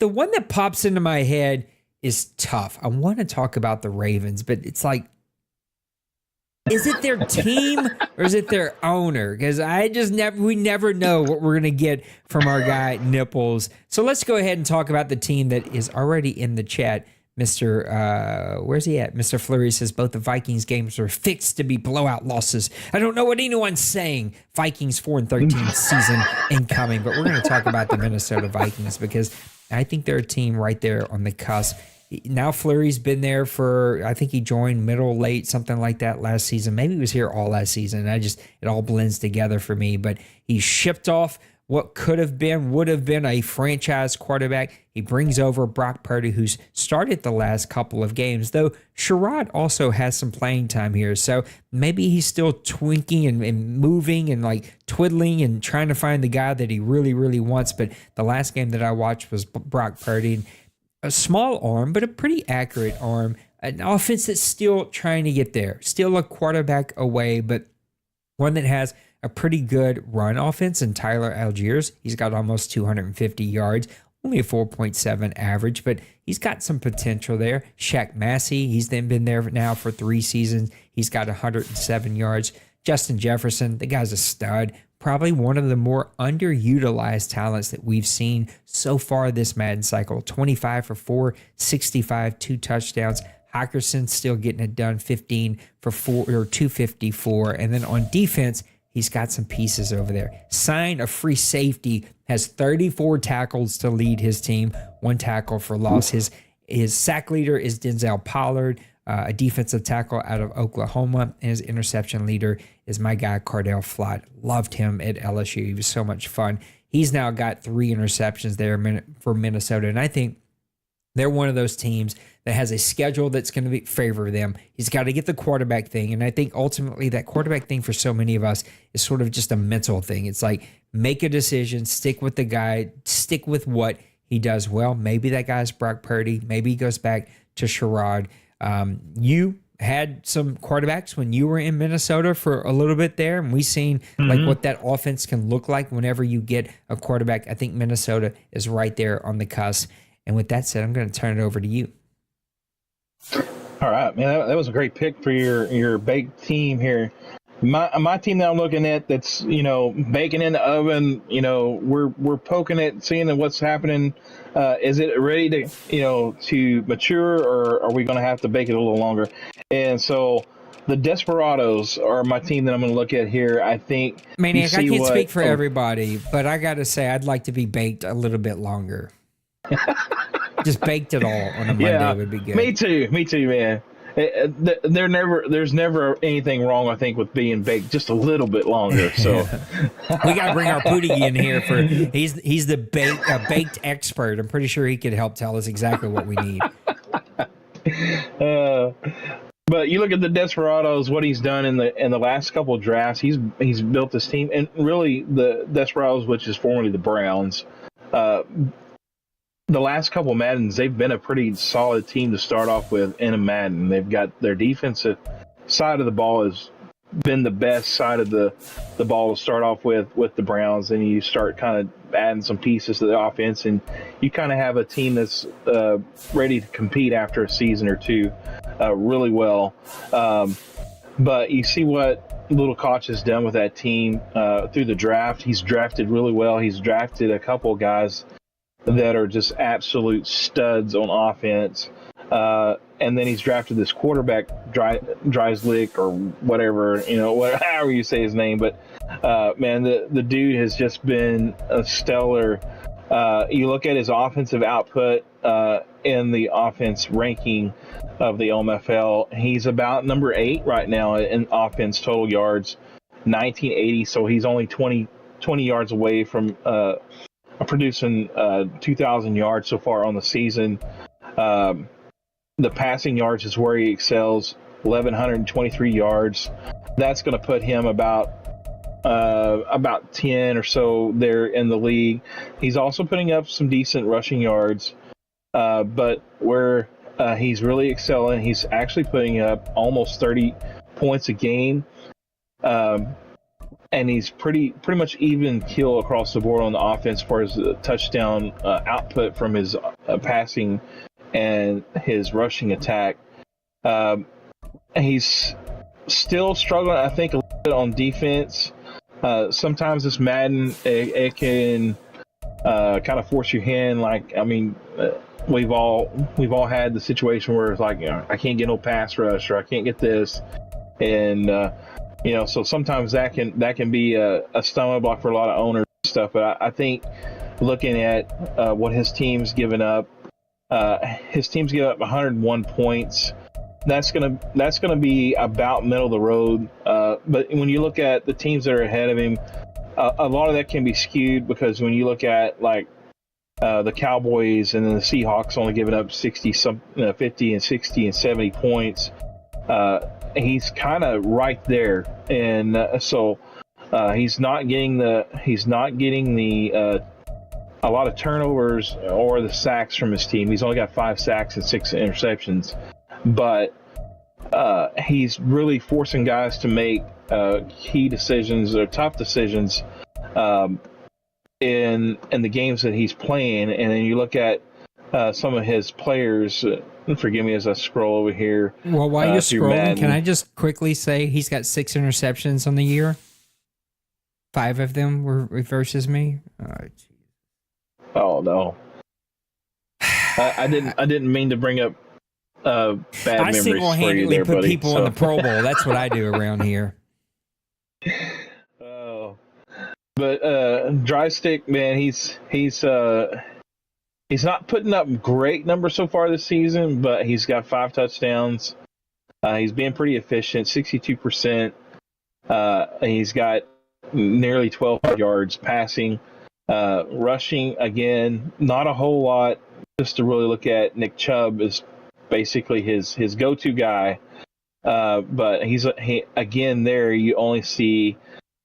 B: one that pops into my head is tough. I want to talk about the Ravens, but it's like, is it their team or is it their owner? Because we never know what we're going to get from our guy Nipples. So let's go ahead and talk about the team that is already in the chat. Where's he at? Mr. Fleury says both the Vikings games are fixed to be blowout losses. I don't know what anyone's saying. Vikings 4-13 season incoming, but we're going to talk about the Minnesota Vikings because I think they're a team right there on the cusp. Now Fleury's been there for, I think he joined middle, late, something like that last season. Maybe he was here all last season. It all blends together for me, but he shipped off what would have been a franchise quarterback. He brings over Brock Purdy, who's started the last couple of games, though Sherrod also has some playing time here. So maybe he's still twinking and moving and like twiddling and trying to find the guy that he really, really wants. But the last game that I watched was Brock Purdy. A small arm, but a pretty accurate arm. An offense that's still trying to get there. Still a quarterback away, but one that has a pretty good run offense in Tyler Algiers. He's got almost 250 yards, only a 4.7 average, but he's got some potential there. Shaq Massey, he's then been there now for 3 seasons. He's got 107 yards. Justin Jefferson, the guy's a stud. Probably one of the more underutilized talents that we've seen so far this Madden cycle. 25 for 465, 2 touchdowns. Hockenson still getting it done, 15 for 254. And then on defense, he's got some pieces over there. Sign a free safety, has 34 tackles to lead his team, 1 tackle for loss. His sack leader is Denzel Pollard, a defensive tackle out of Oklahoma, and his interception leader is my guy Cardell Flott. Loved him at LSU. He was so much fun. He's now got 3 interceptions there for Minnesota, and I think they're one of those teams that has a schedule that's going to favor them. He's got to get the quarterback thing, and I think ultimately that quarterback thing for so many of us is sort of just a mental thing. It's like make a decision, stick with the guy, stick with what he does well. Maybe that guy's Brock Purdy. Maybe he goes back to Sherrod. You had some quarterbacks when you were in Minnesota for a little bit there, and we've seen like what that offense can look like whenever you get a quarterback. I think Minnesota is right there on the cusp. And with that said, I'm going to turn it over to you.
C: All right, man, that was a great pick for your baked team here. My team that I'm looking at, that's baking in the oven. We're poking it, seeing what's happening. Is it ready to mature, or are we going to have to bake it a little longer? And so the Desperados are my team that I'm going to look at here. I think
B: Maniac, I can't speak for everybody, but I got to say I'd like to be baked a little bit longer. Just baked it all on a Monday
C: Yeah,
B: would be good.
C: me too, man. There's never anything wrong, I think, with being baked just a little bit longer. So
B: We got to bring our Pootie in here for he's the baked expert. I'm pretty sure he could help tell us exactly what we need.
C: But you look at the Desperados, what he's done in the last couple of drafts. He's built this team, and really the Desperados, which is formerly the Browns, the last couple of Maddens, they've been a pretty solid team to start off with in a Madden. They've got their defensive side of the ball has been the best side of the ball to start off with the Browns, and you start kind of adding some pieces to the offense, and you kind of have a team that's ready to compete after a season or two really well. But you see what Little Koch has done with that team through the draft. He's drafted really well. He's drafted a couple of guys that are just absolute studs on offense. And then he's drafted this quarterback, Dreislick or whatever, however you say his name. But, man, the dude has just been a stellar. You look at his offensive output in the offense ranking of the OMFL. He's about number 8 right now in offense total yards, 1980. So he's only 20 yards away from producing 2,000 yards so far on the season. The passing yards is where he excels, 1,123 yards. That's going to put him about 10 or so there in the league. He's also putting up some decent rushing yards, but where he's really excelling, he's actually putting up almost 30 points a game. And he's pretty much even kill across the board on the offense for his touchdown output from his passing and his rushing attack. He's still struggling, I think, a little bit on defense. Sometimes this Madden, it can kind of force your hand. We've all had the situation where it's like, I can't get no pass rush, or I can't get this, and so sometimes that can be a stumbling block for a lot of owners and stuff. But I think looking at what his team's given up, his team's given up 101 points. That's gonna be about middle of the road. But when you look at the teams that are ahead of him, a lot of that can be skewed, because when you look at the Cowboys and then the Seahawks only giving up 50 and 60 and 70 points. He's kind of right there, and so he's not getting a lot of turnovers or the sacks from his team. He's only got 5 sacks and 6 interceptions, but he's really forcing guys to make key decisions or tough decisions in the games that he's playing. And then you look at some of his players. Forgive me as I scroll over here.
B: Well, while you're scrolling,
C: Madden.
B: can I just quickly say he's got 6 interceptions on the year? 5 of them were versus me.
C: Oh no, I didn't mean to bring up bad
B: I
C: memories for you
B: single-handedly
C: there,
B: put
C: buddy.
B: people in the Pro Bowl. That's what I do around here.
C: Oh, but Dry Stick, man, he's not putting up great numbers so far this season, but he's got 5 touchdowns. He's being pretty efficient, 62%. He's got nearly 1,200 yards passing. Rushing, again, not a whole lot. Just to really look at, Nick Chubb is basically his go-to guy. But again, there you only see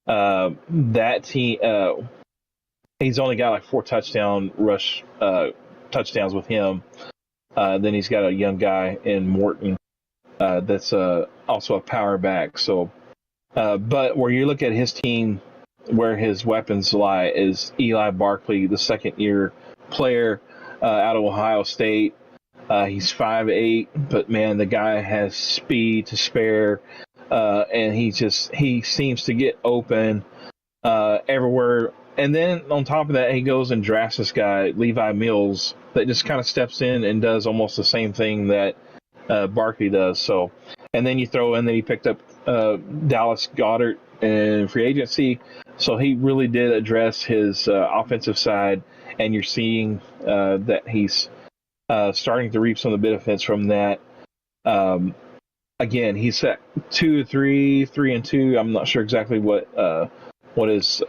C: that team. He's only got like 4 touchdowns with him. Then he's got a young guy in Morton that's also a power back. So, but where you look at his team, where his weapons lie, is Eli Barkley, the second-year player out of Ohio State. He's 5'8", but man, the guy has speed to spare, and he seems to get open everywhere. And then on top of that, he goes and drafts this guy, Levi Mills, that just kind of steps in and does almost the same thing that Barkley does. So, and then you throw in that he picked up Dallas Goedert in free agency. So he really did address his offensive side, and you're seeing that he's starting to reap some of the benefits from that. Again, he's at 2-3, 3-2. I'm not sure exactly what his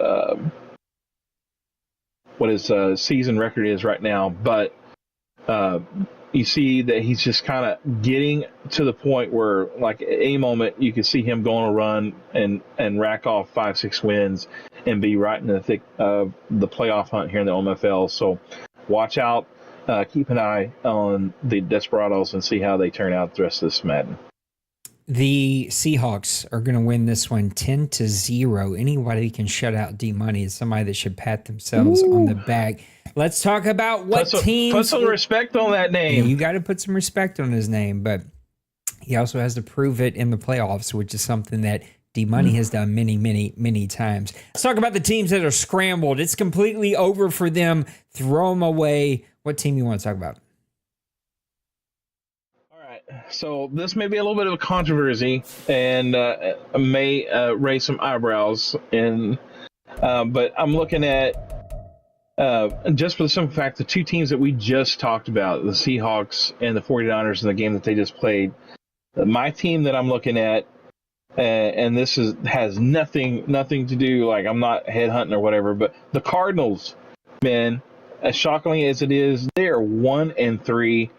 C: season record is right now, but you see that he's just kind of getting to the point where, like, at any moment, you can see him go on a run and rack off 5-6 wins and be right in the thick of the playoff hunt here in the OMFL. So watch out. Keep an eye on the Desperados and see how they turn out the rest of this Madden.
B: The Seahawks are going to win this one 10-0. Anybody can shut out D-Money is somebody that should pat themselves on the back. Let's talk about what teams.
C: Put some respect on that name.
B: You got to put some respect on his name, but he also has to prove it in the playoffs, which is something that D-Money has done many, many, many times. Let's talk about the teams that are scrambled. It's completely over for them. Throw them away. What team you want to talk about?
C: So this may be a little bit of a controversy and may raise some eyebrows. But I'm looking at, just for the simple fact, the two teams that we just talked about, the Seahawks and the 49ers in the game that they just played. My team that I'm looking at, and this has nothing to do, like, I'm not headhunting or whatever, but the Cardinals, man, as shockingly as it is, they are 1-3.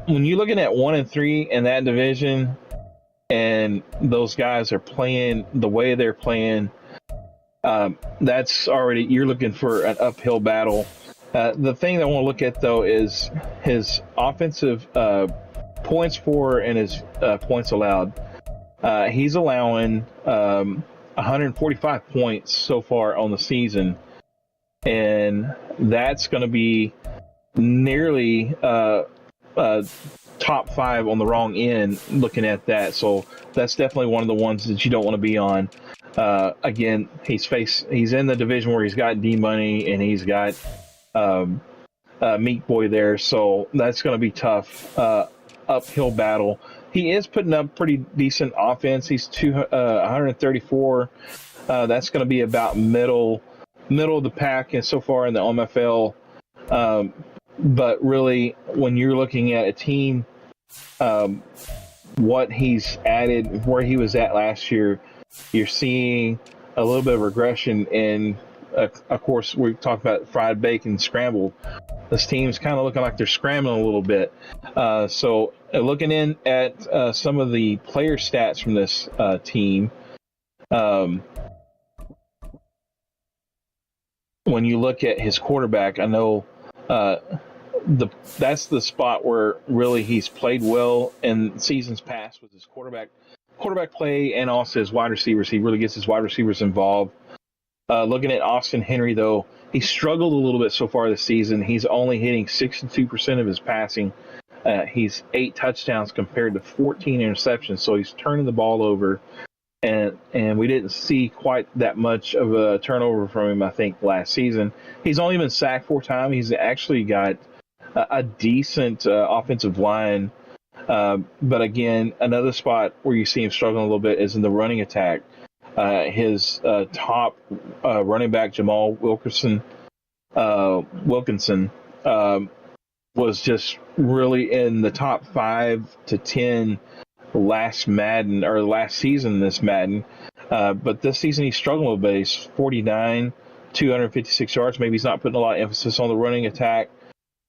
C: When you're looking at 1-3 in that division, and those guys are playing the way they're playing, that's already, you're looking for an uphill battle. The thing that I want to look at, though, is his offensive points for and his points allowed. He's allowing 145 points so far on the season, and that's going to be nearly top 5 on the wrong end looking at that. So that's definitely one of the ones that you don't want to be on. Again, he's in the division where he's got D-Money and he's got Meat Boy there. So that's going to be tough, uphill battle. He is putting up pretty decent offense. He's 134. That's going to be about middle of the pack and so far in the OMFL. But really, when you're looking at a team, what he's added, where he was at last year, you're seeing a little bit of regression. And of course, we talked about fried bacon scrambled. This team's kind of looking like they're scrambling a little bit. So looking in at some of the player stats from this team, when you look at his quarterback, I know that's the spot where really he's played well in seasons past with his quarterback play and also his wide receivers. He really gets his wide receivers involved. Looking at Austin Henry, though, he struggled a little bit so far this season. He's only hitting 62% of his passing. He's 8 touchdowns compared to 14 interceptions, so he's turning the ball over. And we didn't see quite that much of a turnover from him, I think, last season. He's only been sacked 4 times. He's actually got a decent offensive line. But again, another spot where you see him struggling a little bit is in the running attack. His top running back, Jamal Wilkinson, was just really in the top 5 to 10 last season, this Madden. But this season he's struggling a little bit. He's 49, 256 yards. Maybe he's not putting a lot of emphasis on the running attack.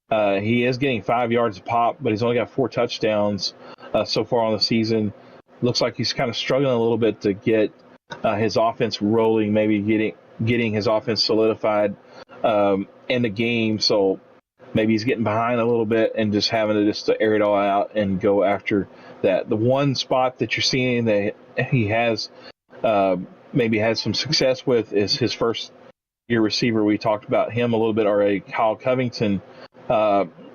C: He is getting 5 yards a pop, but he's only got 4 touchdowns so far on the season. Looks like he's kind of struggling a little bit to get his offense rolling, maybe getting his offense solidified in the game. So maybe he's getting behind a little bit and just having to air it all out and go after that. The one spot that you're seeing that he has maybe had some success with is his first year receiver. We talked about him a little bit already, Kyle Covington.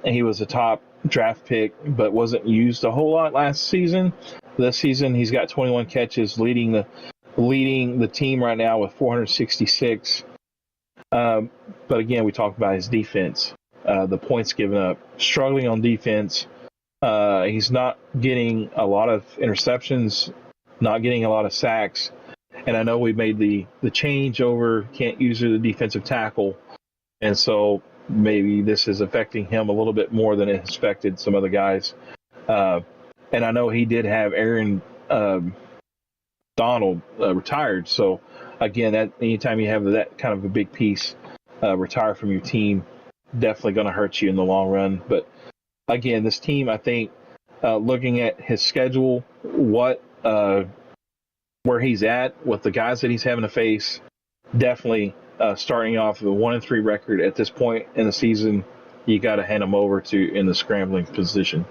C: He was a top draft pick, but wasn't used a whole lot last season. This season, he's got 21 catches, leading the team right now with 466. But again, we talked about his defense, the points given up, struggling on defense. He's not getting a lot of interceptions, not getting a lot of sacks. And I know we made the change over, can't use the defensive tackle. And so maybe this is affecting him a little bit more than it has affected some other guys. And I know he did have Aaron Donald retired. So again, that anytime you have that kind of a big piece retire from your team, definitely going to hurt you in the long run. But again, this team, I think, looking at his schedule, where he's at with the guys that he's having to face, definitely starting off with a 1-3 record at this point in the season, you got to hand him over to in the scrambling position.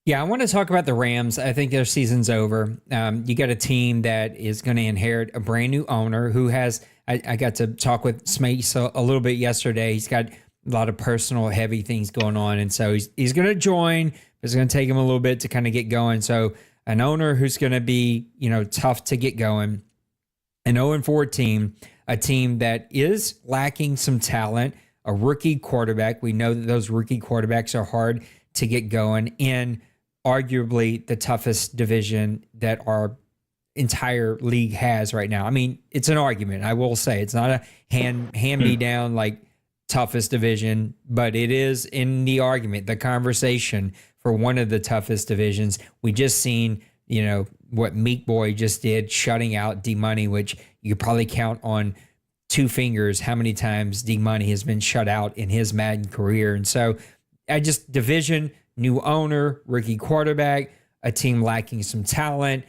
B: Yeah, I want to talk about the Rams. I think their season's over. You got a team that is going to inherit a brand new owner who has. I got to talk with Smace a little bit yesterday. He's got a lot of personal heavy things going on, and so he's going to join. It's going to take him a little bit to kind of get going. So an owner who's going to be tough to get going. An 0-4 team, a team that is lacking some talent, a rookie quarterback. We know that those rookie quarterbacks are hard to get going in arguably the toughest division that our entire league has right now. I mean, it's an argument. I will say it's not a hand me down like toughest division, but it is in the argument, the conversation for one of the toughest divisions. We just seen, what Meek Boy just did, shutting out D-Money, which you could probably count on two fingers how many times D-Money has been shut out in his Madden career. And so division, new owner, rookie quarterback, a team lacking some talent.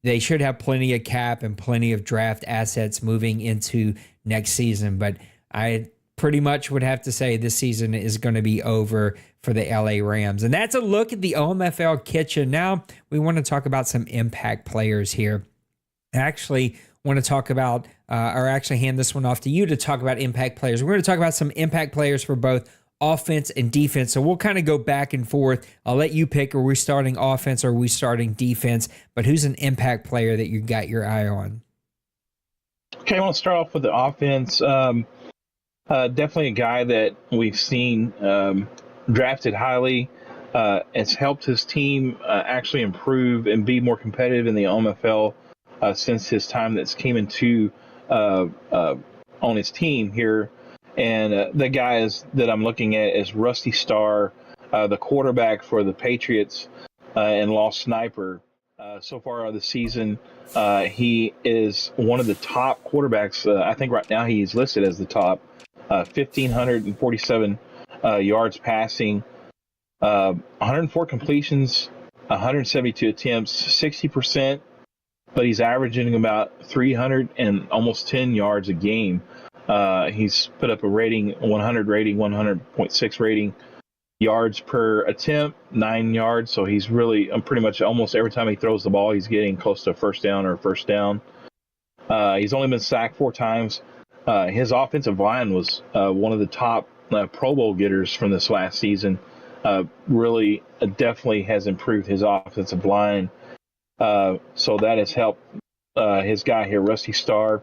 B: They should have plenty of cap and plenty of draft assets moving into next season. But I pretty much would have to say this season is going to be over for the LA Rams. And that's a look at the OMFL kitchen. Now we want to talk about some impact players here. I actually want to talk about, or actually hand this one off to you to talk about impact players. We're going to talk about some impact players for both offense and defense. So we'll kind of go back and forth. I'll let you pick, are we starting offense or are we starting defense? But who's an impact player that you got your eye on?
C: Okay, I want to start off with the offense. Definitely a guy that we've seen drafted highly. It's helped his team actually improve and be more competitive in the OMFL since his time that's came into on his team here. And the guy that I'm looking at is Rusty Starr, the quarterback for the Patriots and Lost Sniper. So far this season, he is one of the top quarterbacks. I think right now he's listed as the top. 1,547 yards passing, 104 completions, 172 attempts, 60%, but he's averaging about 300 and almost 10 yards a game. He's put up a rating, 100 rating, 100.6 rating, yards per attempt, 9 yards. So he's really pretty much almost every time he throws the ball, he's getting close to a first down or a first down. He's only been sacked 4 times. His offensive line was one of the top Pro Bowl getters from this last season. Really, definitely has improved his offensive line. So that has helped his guy here, Rusty Starr.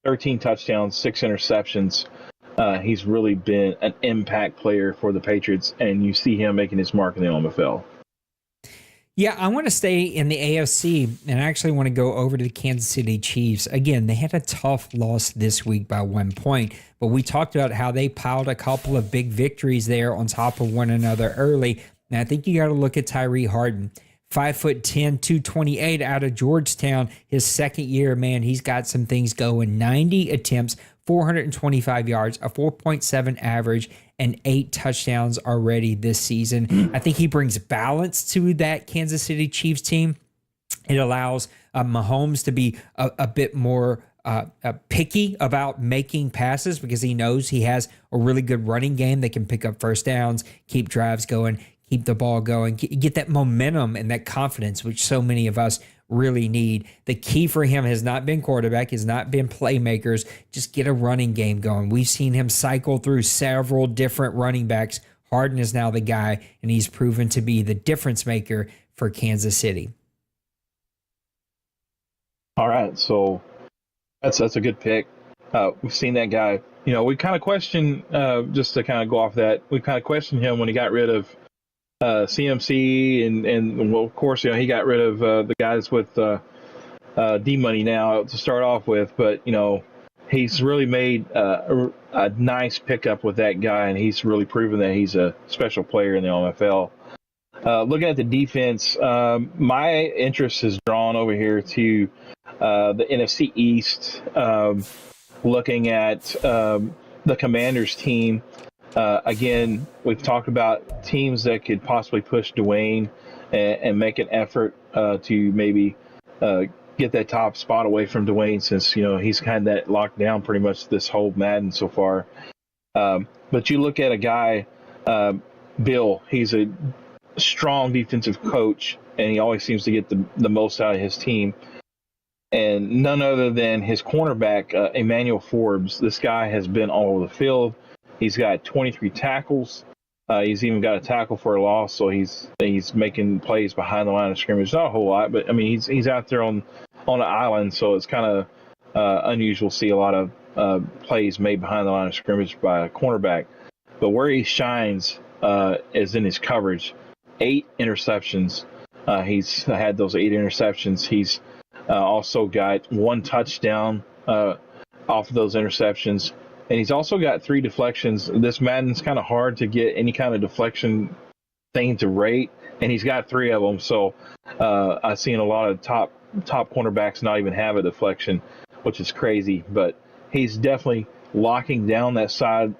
C: 13 touchdowns, 6 interceptions. He's really been an impact player for the Patriots, and you see him making his mark in the OMFL.
B: Yeah, I want to stay in the AFC, and I actually want to go over to the Kansas City Chiefs. Again, they had a tough loss this week by 1 point, but we talked about how they piled a couple of big victories there on top of one another early. And I think you got to look at Tyree Harden. 5'10", 228 out of Georgetown. His second year, man, he's got some things going. 90 attempts, 425 yards, a 4.7 average, and 8 touchdowns already this season. I think he brings balance to that Kansas City Chiefs team. It allows Mahomes to be a bit more picky about making passes because he knows he has a really good running game that can pick up first downs, keep drives going, keep the ball going, get that momentum and that confidence, which so many of us really need. The key for him has not been quarterback, has not been playmakers. Just get a running game going. We've seen him cycle through several different running backs. Harden is now the guy, and he's proven to be the difference maker for Kansas City.
C: All right, so that's a good pick. We've seen that guy. We kind of question, just to kind of go off that, we kind of questioned him when he got rid of CMC and well, of course, he got rid of the guys with D-Money now to start off with. But, he's really made a nice pickup with that guy, and he's really proven that he's a special player in the OMFL. Looking at the defense, my interest is drawn over here to the NFC East. Looking at the Commanders team, again, we've talked about teams that could possibly push Dwayne and make an effort to maybe get that top spot away from Dwayne, since he's kind of that locked down pretty much this whole Madden so far. But you look at a guy, Bill. He's a strong defensive coach, and he always seems to get the most out of his team. And none other than his cornerback, Emmanuel Forbes. This guy has been all over the field. He's got 23 tackles. He's even got a tackle for a loss, so he's making plays behind the line of scrimmage. Not a whole lot, but I mean he's out there on an island, so it's kind of unusual to see a lot of plays made behind the line of scrimmage by a cornerback. But where he shines is in his coverage. 8 interceptions. He's had those 8 interceptions. He's also got 1 touchdown off of those interceptions. And he's also got 3 deflections. This Madden's kind of hard to get any kind of deflection thing to rate, and he's got 3 of them. So I've seen a lot of top cornerbacks not even have a deflection, which is crazy. But he's definitely locking down that side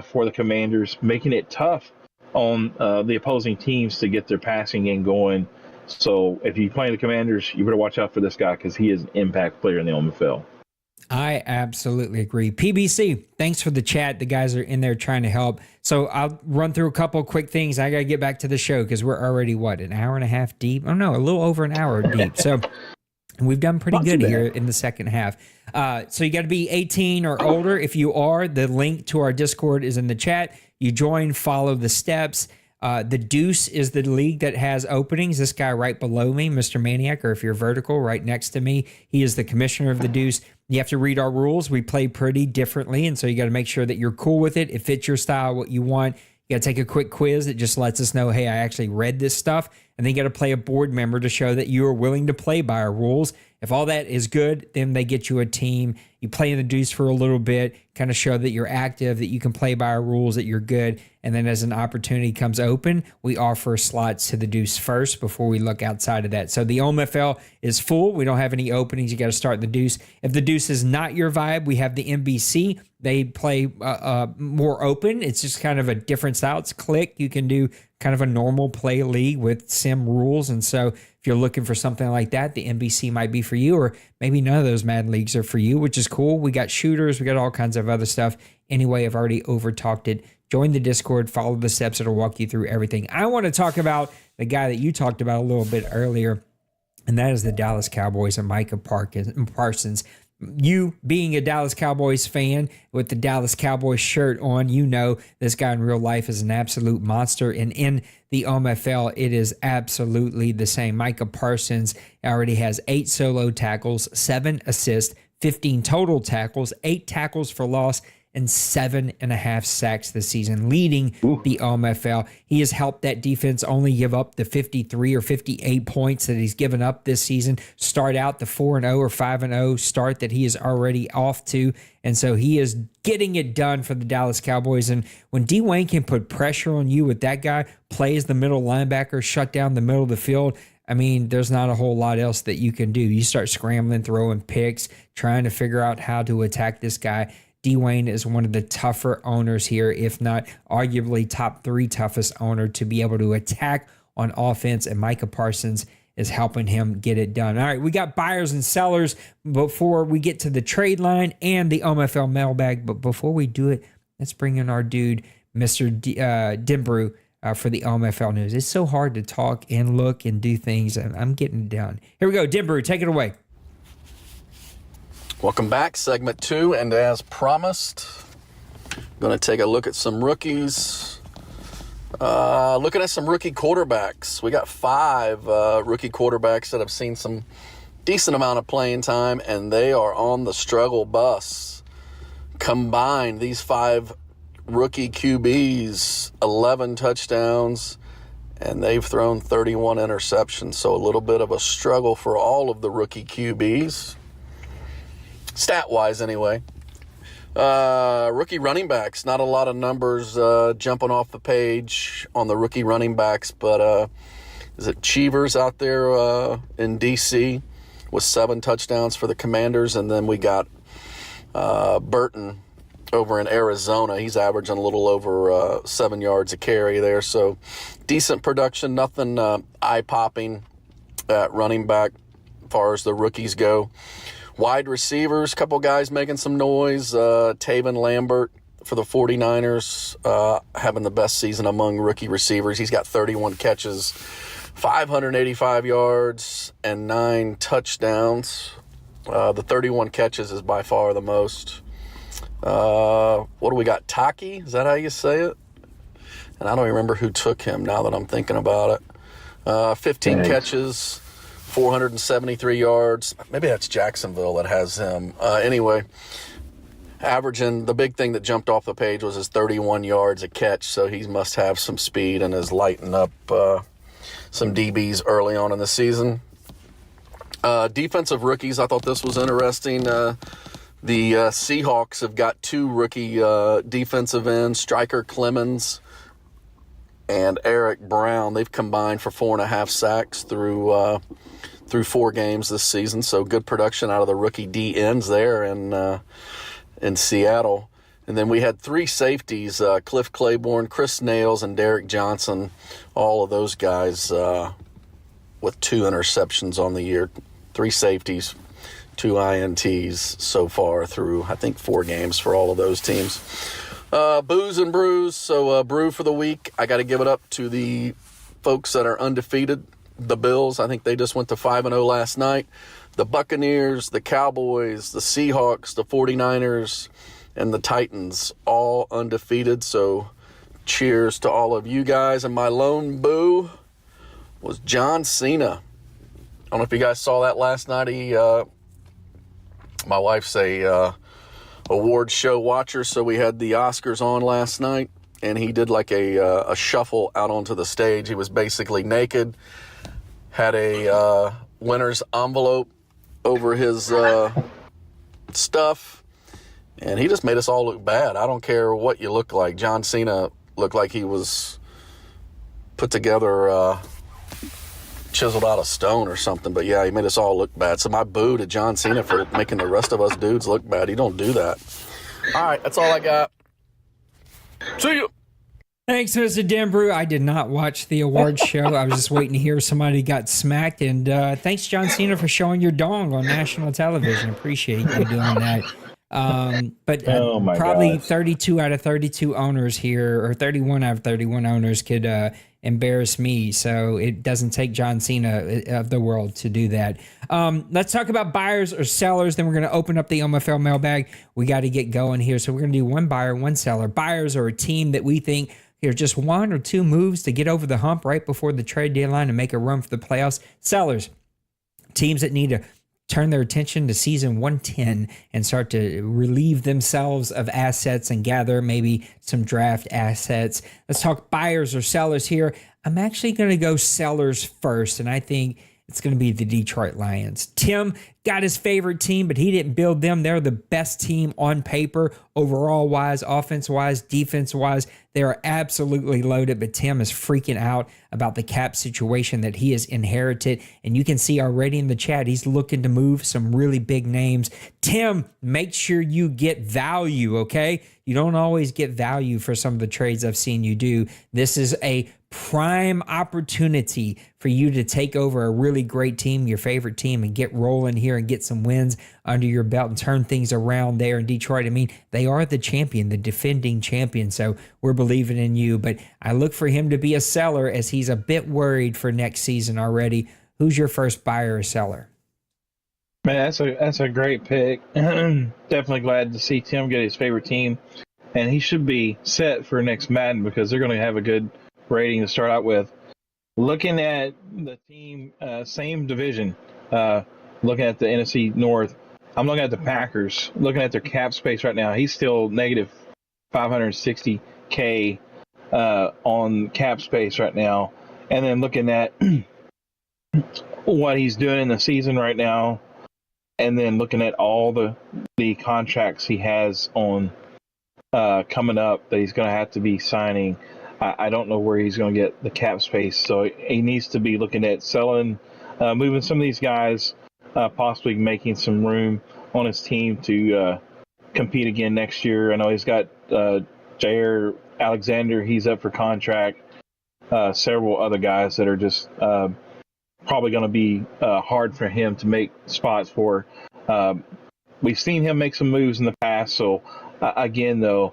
C: for the Commanders, making it tough on the opposing teams to get their passing game going. So if you play the Commanders, you better watch out for this guy, because he is an impact player in the OMFL.
B: I absolutely agree. PBC, thanks for the chat. The guys are in there trying to help. So I'll run through a couple quick things. I got to get back to the show because we're already, an hour and a half deep? Oh, no, a little over an hour deep. So we've done pretty good here in the second half. So you got to be 18 or older. If you are, the link to our Discord is in the chat. You join, follow the steps. The Deuce is the league that has openings. This guy right below me, Mr. Maniac, or if you're vertical, right next to me, he is the commissioner of the Deuce. You have to read our rules. We play pretty differently, and so you got to make sure that you're cool with it. It fits your style, what you want. You got to take a quick quiz that just lets us know, hey, I actually read this stuff. And then you got to play a board member to show that you are willing to play by our rules. If all that is good, then they get you a team. You play in the Deuce for a little bit, kind of show that you're active, that you can play by our rules, that you're good. And then as an opportunity comes open, we offer slots to the Deuce first before we look outside of that. So the OMFL is full. We don't have any openings. You got to start the Deuce. If the Deuce is not your vibe, we have the NBC. They play more open. It's just kind of a different style. It's click. You can do kind of a normal play league with sim rules. And so if you're looking for something like that, the NBC might be for you, or maybe none of those Madden leagues are for you, which is cool. We got shooters. We got all kinds of other stuff. Anyway, I've already over-talked it. Join the Discord. Follow the steps. It'll walk you through everything. I want to talk about the guy that you talked about a little bit earlier, and that is the Dallas Cowboys and Micah Parsons. You being a Dallas Cowboys fan with the Dallas Cowboys shirt on, you know this guy in real life is an absolute monster. And in the OMFL, it is absolutely the same. Micah Parsons already has 8 solo tackles, 7 assists, 15 total tackles, 8 tackles for loss, and 7.5 sacks this season, leading the OMFL. He has helped that defense only give up the 53 or 58 points that he's given up this season, start out the 4-0 or 5-0 start that he is already off to. And so he is getting it done for the Dallas Cowboys. And when Dwayne can put pressure on you with that guy, play as the middle linebacker, shut down the middle of the field, I mean, there's not a whole lot else that you can do. You start scrambling, throwing picks, trying to figure out how to attack this guy. Dwayne is one of the tougher owners here, if not arguably top 3 toughest owner to be able to attack on offense, and Micah Parsons is helping him get it done. All right, we got buyers and sellers before we get to the trade line and the OMFL mailbag, but before we do it, let's bring in our dude, Mr. Dimbrew, for the OMFL news. It's so hard to talk and look and do things, and I'm getting it done. Here we go, Dimbrew, take it away.
D: Welcome back, segment 2, and as promised, I'm going to take a look at some rookies. Looking at some rookie quarterbacks. We got 5 rookie quarterbacks that have seen some decent amount of playing time, and they are on the struggle bus. Combined, these 5 rookie QBs, 11 touchdowns, and they've thrown 31 interceptions, so a little bit of a struggle for all of the rookie QBs. Stat-wise, anyway. Rookie running backs. Not a lot of numbers jumping off the page on the rookie running backs, but is it Cheevers out there in D.C. with 7 touchdowns for the Commanders, and then we got Burton over in Arizona. He's averaging a little over 7 yards a carry there, so decent production. Nothing eye-popping at running back as far as the rookies go. Wide receivers, couple guys making some noise. Taven Lambert for the 49ers, having the best season among rookie receivers. He's got 31 catches, 585 yards, and 9 touchdowns. The 31 catches is by far the most. What do we got? Taki? Is that how you say it? And I don't remember who took him now that I'm thinking about it. 15 catches, 473 yards. Maybe that's Jacksonville that has him. Anyway, averaging, the big thing that jumped off the page was his 31 yards a catch, so he must have some speed and is lighting up some DBs early on in the season. Defensive rookies, I thought this was interesting. The Seahawks have got 2 rookie defensive ends, Stryker Clemens and Eric Brown. They've combined for 4.5 sacks through 4 games this season, so good production out of the rookie D ends there in Seattle. And then we had 3 safeties, Cliff Claiborne, Chris Nails, and Derek Johnson, all of those guys with 2 interceptions on the year. 3 safeties, 2 INTs so far through, I think, 4 games for all of those teams. Booze and brews. So brew for the week, I got to give it up to the folks that are undefeated. The Bills, I think they just went to 5-0 last night. The Buccaneers, the Cowboys, the Seahawks, the 49ers, and the Titans, all undefeated. So cheers to all of you guys. And my lone boo was John Cena. I don't know if you guys saw that last night. My wife's a award show watcher, so we had the Oscars on last night, and he did like a shuffle out onto the stage. He was basically naked, had a winner's envelope over his stuff, and he just made us all look bad. I don't care what you look like. John Cena looked like he was put together, chiseled out of stone or something. But yeah, he made us all look bad. So my boo to John Cena for making the rest of us dudes look bad. He don't do that. All right, that's all I got. See you.
B: Thanks, Mr. Denbrew. I did not watch the awards show. I was just waiting to hear somebody got smacked. And thanks, John Cena, for showing your dong on national television. Appreciate you doing that. But probably gosh. 32 out of 32 owners here, or 31 out of 31 owners could embarrass me. So it doesn't take John Cena of the world to do that. Let's talk about buyers or sellers. Then we're going to open up the OMFL mailbag. We got to get going here. So we're going to do one buyer, one seller. Buyers are a team that we think here just 1 or 2 moves to get over the hump right before the trade deadline and make a run for the playoffs. Sellers, teams that need to turn their attention to season 110 and start to relieve themselves of assets and gather maybe some draft assets. Let's talk buyers or sellers here. I'm actually going to go sellers first, and I think it's going to be the Detroit Lions. Tim got his favorite team, but he didn't build them. They're the best team on paper, overall-wise, offense-wise, defense-wise. They are absolutely loaded, but Tim is freaking out about the cap situation that he has inherited. And you can see already in the chat, he's looking to move some really big names. Tim, make sure you get value, okay? You don't always get value for some of the trades I've seen you do. This is a prime opportunity for you to take over a really great team, your favorite team, and get rolling here and get some wins under your belt and turn things around there in Detroit. I mean, they are the champion, the defending champion, so we're believing in you. But I look for him to be a seller as he's a bit worried for next season already. Who's your first buyer or seller?
C: Man, that's a great pick. Definitely glad to see Tim get his favorite team, and he should be set for next Madden because they're going to have a good rating to start out with. Looking at the team, same division, looking at the NFC North, I'm looking at the Packers, looking at their cap space right now. He's still negative $560K on cap space right now. And then looking at what he's doing in the season right now, and then looking at all the contracts he has on coming up that he's going to have to be signing, I don't know where he's going to get the cap space. So he needs to be looking at selling, moving some of these guys, possibly making some room on his team to compete again next year. I know he's got Jair Alexander, he's up for contract. Several other guys that are just probably going to be hard for him to make spots for. We've seen him make some moves in the past, so again, though,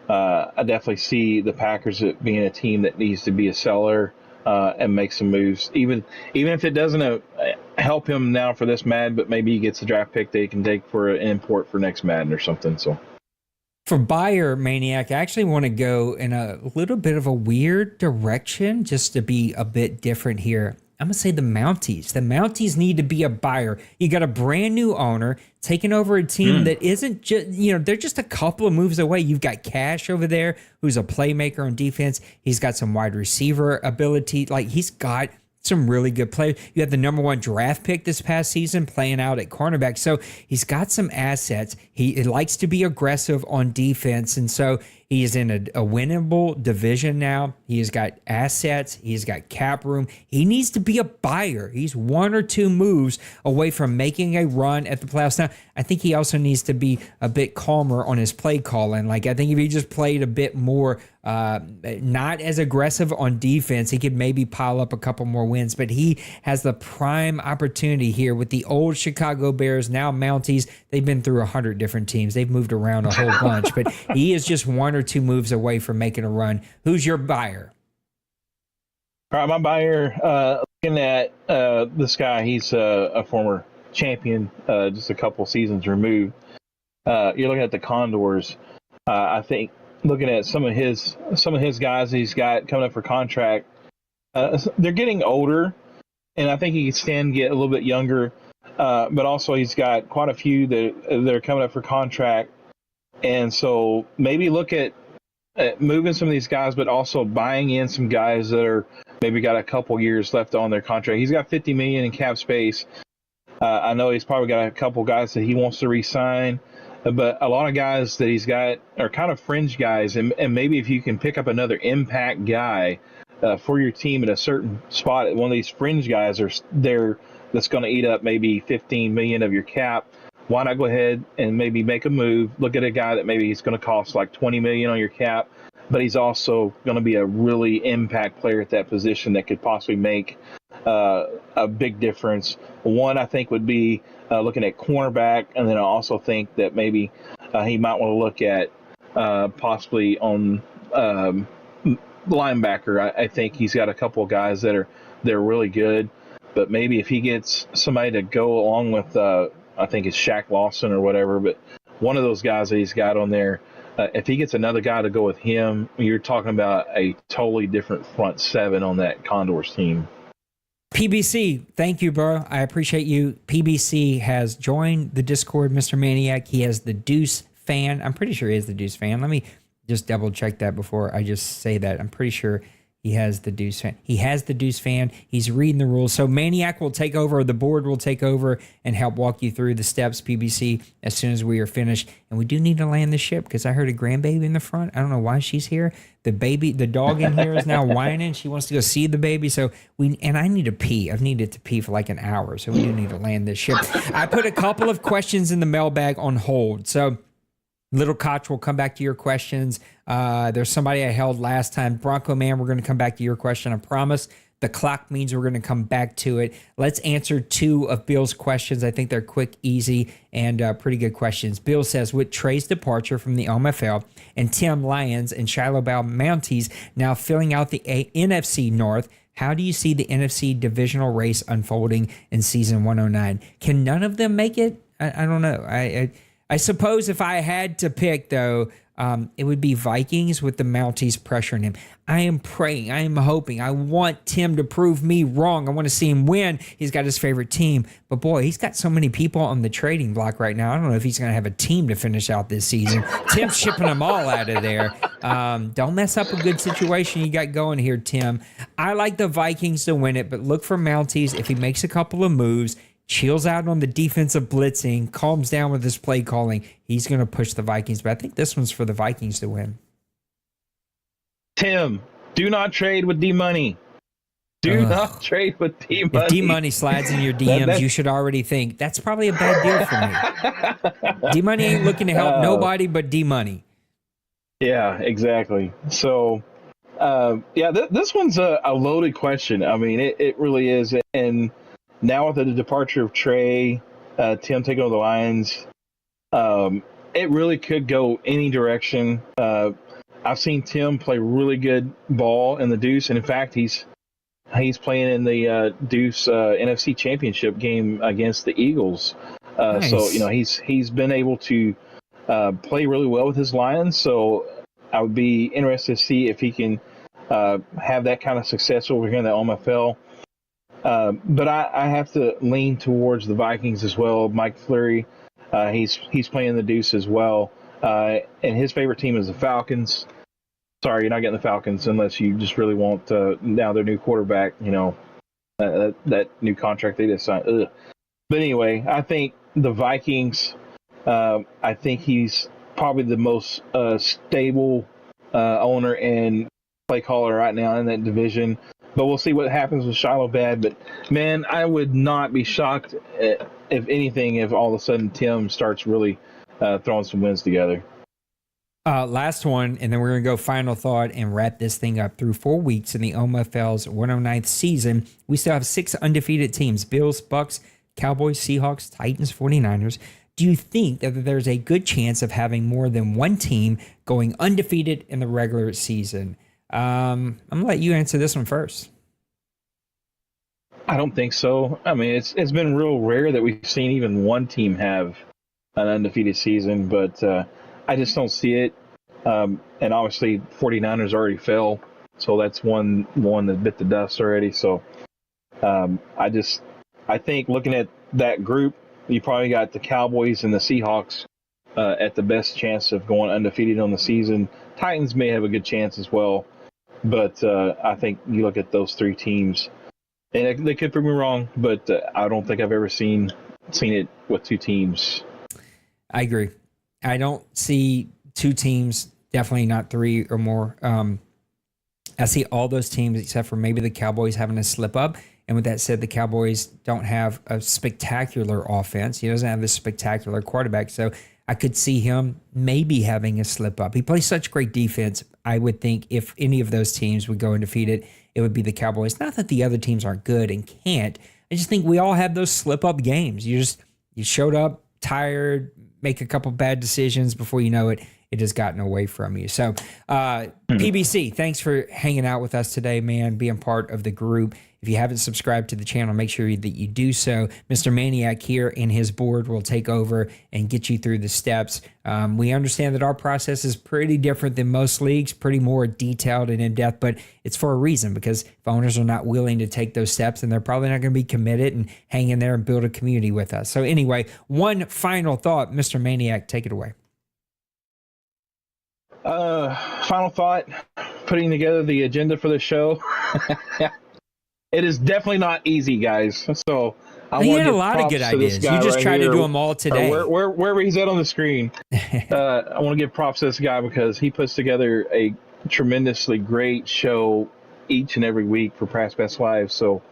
C: I definitely see the Packers being a team that needs to be a seller and make some moves, even if it doesn't help him now for this Madden, but maybe he gets a draft pick that he can take for an import for next Madden or something. So.
B: For buyer Maniac, I actually want to go in a little bit of a weird direction just to be a bit different here. I'm going to say the Mounties. The Mounties need to be a buyer. You got a brand new owner taking over a team that isn't just, they're just a couple of moves away. You've got Cash over there, who's a playmaker on defense. He's got some wide receiver ability. Like, he's got some really good players. You have the number 1 draft pick this past season playing out at cornerback. So he's got some assets. He likes to be aggressive on defense. And so he is in a winnable division now. He has got assets. He's got cap room. He needs to be a buyer. He's 1 or 2 moves away from making a run at the playoffs. Now, I think he also needs to be a bit calmer on his play calling. Like, I think if he just played a bit more, not as aggressive on defense, he could maybe pile up a couple more wins. But he has the prime opportunity here with the old Chicago Bears, now Mounties. They've been through 100 different teams. They've moved around a whole bunch. But he is just 1 or 2 moves away from making a run. Who's your buyer?
C: All right, my buyer, looking at this guy, he's a former champion, just a couple seasons removed. You're looking at the Condors. I think looking at some of his guys he's got coming up for contract, they're getting older, and I think he can stand to get a little bit younger. But also he's got quite a few that are coming up for contract, and so maybe look at moving some of these guys, but also buying in some guys that are maybe got a couple years left on their contract. He's got $50 million in cap space. I know he's probably got a couple guys that he wants to re-sign, but a lot of guys that he's got are kind of fringe guys, and maybe if you can pick up another impact guy for your team at a certain spot, one of these fringe guys are there that's going to eat up maybe $15 million of your cap. Why not go ahead and maybe make a move? Look at a guy that maybe he's going to cost like $20 million on your cap, but he's also going to be a really impact player at that position that could possibly make a big difference. One, I think, would be looking at cornerback, and then I also think that maybe he might want to look at possibly on linebacker. I think he's got a couple of guys that are really good, but maybe if he gets somebody to go along with, I think it's Shaq Lawson or whatever, but one of those guys that he's got on there, if he gets another guy to go with him, you're talking about a totally different front seven on that Condors team.
B: PBC, thank you, bro. I appreciate you. PBC has joined the Discord, Mr. Maniac. He has the Deuce fan. I'm pretty sure he is the Deuce fan. Let me just double check that before I just say that. I'm pretty sure he has the Deuce fan. He has the Deuce fan. He's reading the rules. So Maniac will take over, the board will take over and help walk you through the steps, PBC, as soon as we are finished. And we do need to land the ship because I heard a grandbaby in the front. I don't know why she's here. The dog in here is now whining. She wants to go see the baby. So I need to pee. I've needed to pee for like an hour. So we do need to land this ship. I put a couple of questions in the mailbag on hold. So Little Koch will come back to your questions. There's somebody I held last time. Bronco Man, we're going to come back to your question. I promise. The clock means we're going to come back to it. Let's answer 2 of Bill's questions. I think they're quick, easy, and pretty good questions. Bill says, with Trey's departure from the OMFL and Tim Lyons and Shiloh Bow Mounties now filling out the NFC North, how do you see the NFC divisional race unfolding in season 109? Can none of them make it? I don't know. I suppose if I had to pick, though, it would be Vikings with the Mounties pressuring him. I am praying. I am hoping. I want Tim to prove me wrong. I want to see him win. He's got his favorite team. But, boy, he's got so many people on the trading block right now. I don't know if he's going to have a team to finish out this season. Tim's shipping them all out of there. Don't mess up a good situation you got going here, Tim. I like the Vikings to win it, but look for Mounties. If he makes a couple of moves, chills out on the defensive blitzing, calms down with his play calling, he's going to push the Vikings. But I think this one's for the Vikings to win.
C: Tim, do not trade with D-Money. Do not trade with D-Money.
B: If D-Money slides in your DMs, you should already think, that's probably a bad deal for me. D-Money ain't looking to help nobody but D-Money.
C: Yeah, exactly. So, this one's a loaded question. I mean, it really is. And now with the departure of Trey, Tim taking over the Lions, it really could go any direction. I've seen Tim play really good ball in the Deuce, and in fact, he's playing in the Deuce NFC Championship game against the Eagles.
B: Nice.
C: So he's been able to play really well with his Lions. So I would be interested to see if he can have that kind of success over here in the OMFL. But I have to lean towards the Vikings as well. Mike Fleury, he's playing the Deuce as well, and his favorite team is the Falcons. Sorry, you're not getting the Falcons unless you just really want now their new quarterback. That new contract they just signed. Ugh. But anyway, I think the Vikings. I think he's probably the most stable owner and play caller right now in that division. But we'll see what happens with Shiloh Bad. But, man, I would not be shocked, if anything, if all of a sudden Tim starts really throwing some wins together.
B: Last one, and then we're going to go final thought and wrap this thing up. Through 4 weeks in the OMFL's 109th season, we still have 6 undefeated teams: Bills, Bucks, Cowboys, Seahawks, Titans, 49ers. Do you think that there's a good chance of having more than one team going undefeated in the regular season? I'm going to let you answer this one first.
C: I don't think so. I mean, it's been real rare that we've seen even one team have an undefeated season, but I just don't see it. And obviously, 49ers already fell, so that's one that bit the dust already. So I think looking at that group, you probably got the Cowboys and the Seahawks at the best chance of going undefeated on the season. Titans may have a good chance as well, but I think you look at those 3 teams, and they could prove me wrong, but I don't think I've ever seen it with 2 teams.
B: I agree. I don't see 2 teams, definitely not 3 or more. I see all those teams except for maybe the Cowboys having a slip up. And with that said, the Cowboys don't have a spectacular offense. He doesn't have a spectacular quarterback. So I could see him maybe having a slip up. He plays such great defense. I would think if any of those teams would go undefeated, it would be the Cowboys. Not that the other teams aren't good and can't. I just think we all have those slip up games. You showed up tired, make a couple bad decisions, before you know it, it has gotten away from you. So PBC, thanks for hanging out with us today, man, being part of the group. If you haven't subscribed to the channel, make sure that you do so. Mr. Maniac here and his board will take over and get you through the steps. We understand that our process is pretty different than most leagues, pretty more detailed and in-depth, but it's for a reason, because if owners are not willing to take those steps, then they're probably not going to be committed and hang in there and build a community with us. So anyway, one final thought, Mr. Maniac, take it away.
C: Final thought, putting together the agenda for the show. It is definantly not easy, guys. So I
B: He
C: want
B: had
C: to
B: a lot of good ideas. You just tried to do them all today.
C: Wherever he's at on the screen, I want to give props to this guy because he puts together a tremendously great show each and every week for Past Best Live. So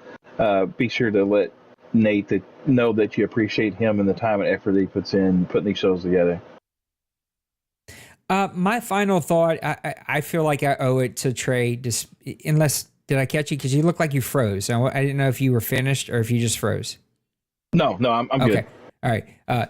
C: be sure to let Nate know that you appreciate him and the time and effort that he puts in putting these shows together.
B: My final thought, I feel like I owe it to Trey, unless... Did I catch you? Because you look like you froze. I didn't know if you were finished or if you just froze.
C: No, I'm
B: okay.
C: good.
B: All right.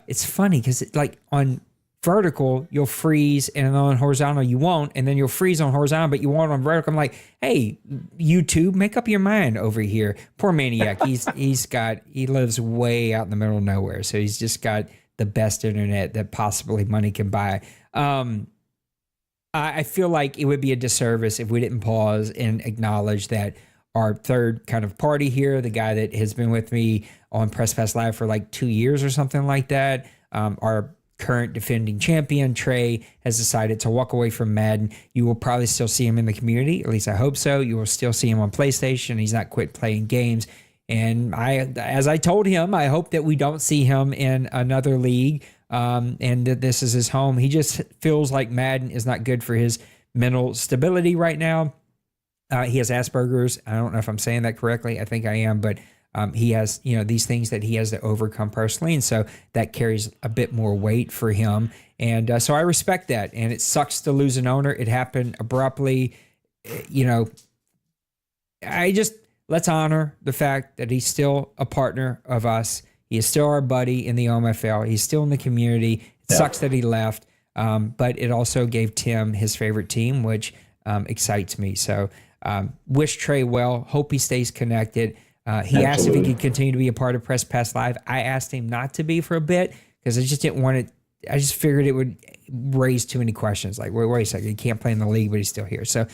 B: It's funny because like on vertical, you'll freeze, and on horizontal, you won't. And then you'll freeze on horizontal, but you won't on vertical. I'm like, hey, YouTube, make up your mind over here. Poor Maniac. He lives way out in the middle of nowhere. So he's just got the best internet that possibly money can buy. I feel like it would be a disservice if we didn't pause and acknowledge that our third kind of party here, the guy that has been with me on Press Pass Live for like 2 years or something like that, our current defending champion, Trey, has decided to walk away from Madden. You will probably still see him in the community. At least I hope so. You will still see him on PlayStation. He's not quit playing games. And as I told him, I hope that we don't see him in another league, and that this is his home. He just feels like Madden is not good for his mental stability right now. He has Asperger's. I don't know if I'm saying that correctly. I think I am, but he has, these things that he has to overcome personally. And so that carries a bit more weight for him. And so I respect that. And it sucks to lose an owner. It happened abruptly. Let's honor the fact that he's still a partner of us. He is still our buddy in the OMFL. He's still in the community. It sucks that he left. But it also gave Tim his favorite team, which excites me. So wish Trey well. Hope he stays connected. He asked if he could continue to be a part of Press Pass Live. I asked him not to be for a bit because I just didn't want it. I just figured it would raise too many questions. Like, wait a second, he can't play in the league, but he's still here. So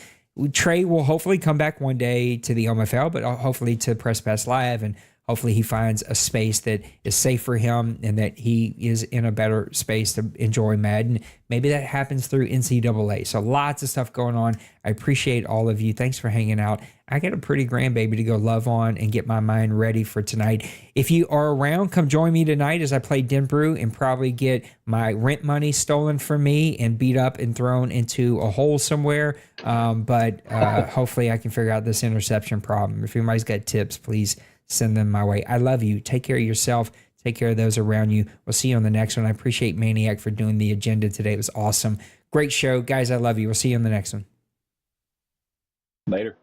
B: Trey will hopefully come back one day to the OMFL, but hopefully to Press Pass Live, and hopefully he finds a space that is safe for him and that he is in a better space to enjoy Madden. Maybe that happens through NCAA. So lots of stuff going on. I appreciate all of you. Thanks for hanging out. I got a pretty grandbaby to go love on and get my mind ready for tonight. If you are around, come join me tonight as I play Denbrew and probably get my rent money stolen from me and beat up and thrown into a hole somewhere. But hopefully I can figure out this interception problem. If anybody's got tips, please send them my way. I love you. Take care of yourself. Take care of those around you. We'll see you on the next one. I appreciate Maniac for doing the agenda today. It was awesome. Great show. Guys, I love you. We'll see you on the next one.
C: Later.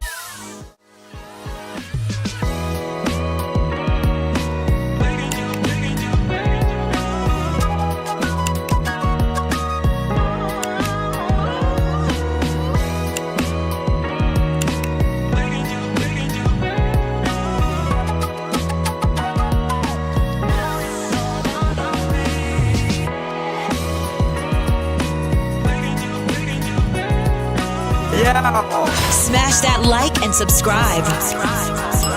A: Smash that like and subscribe.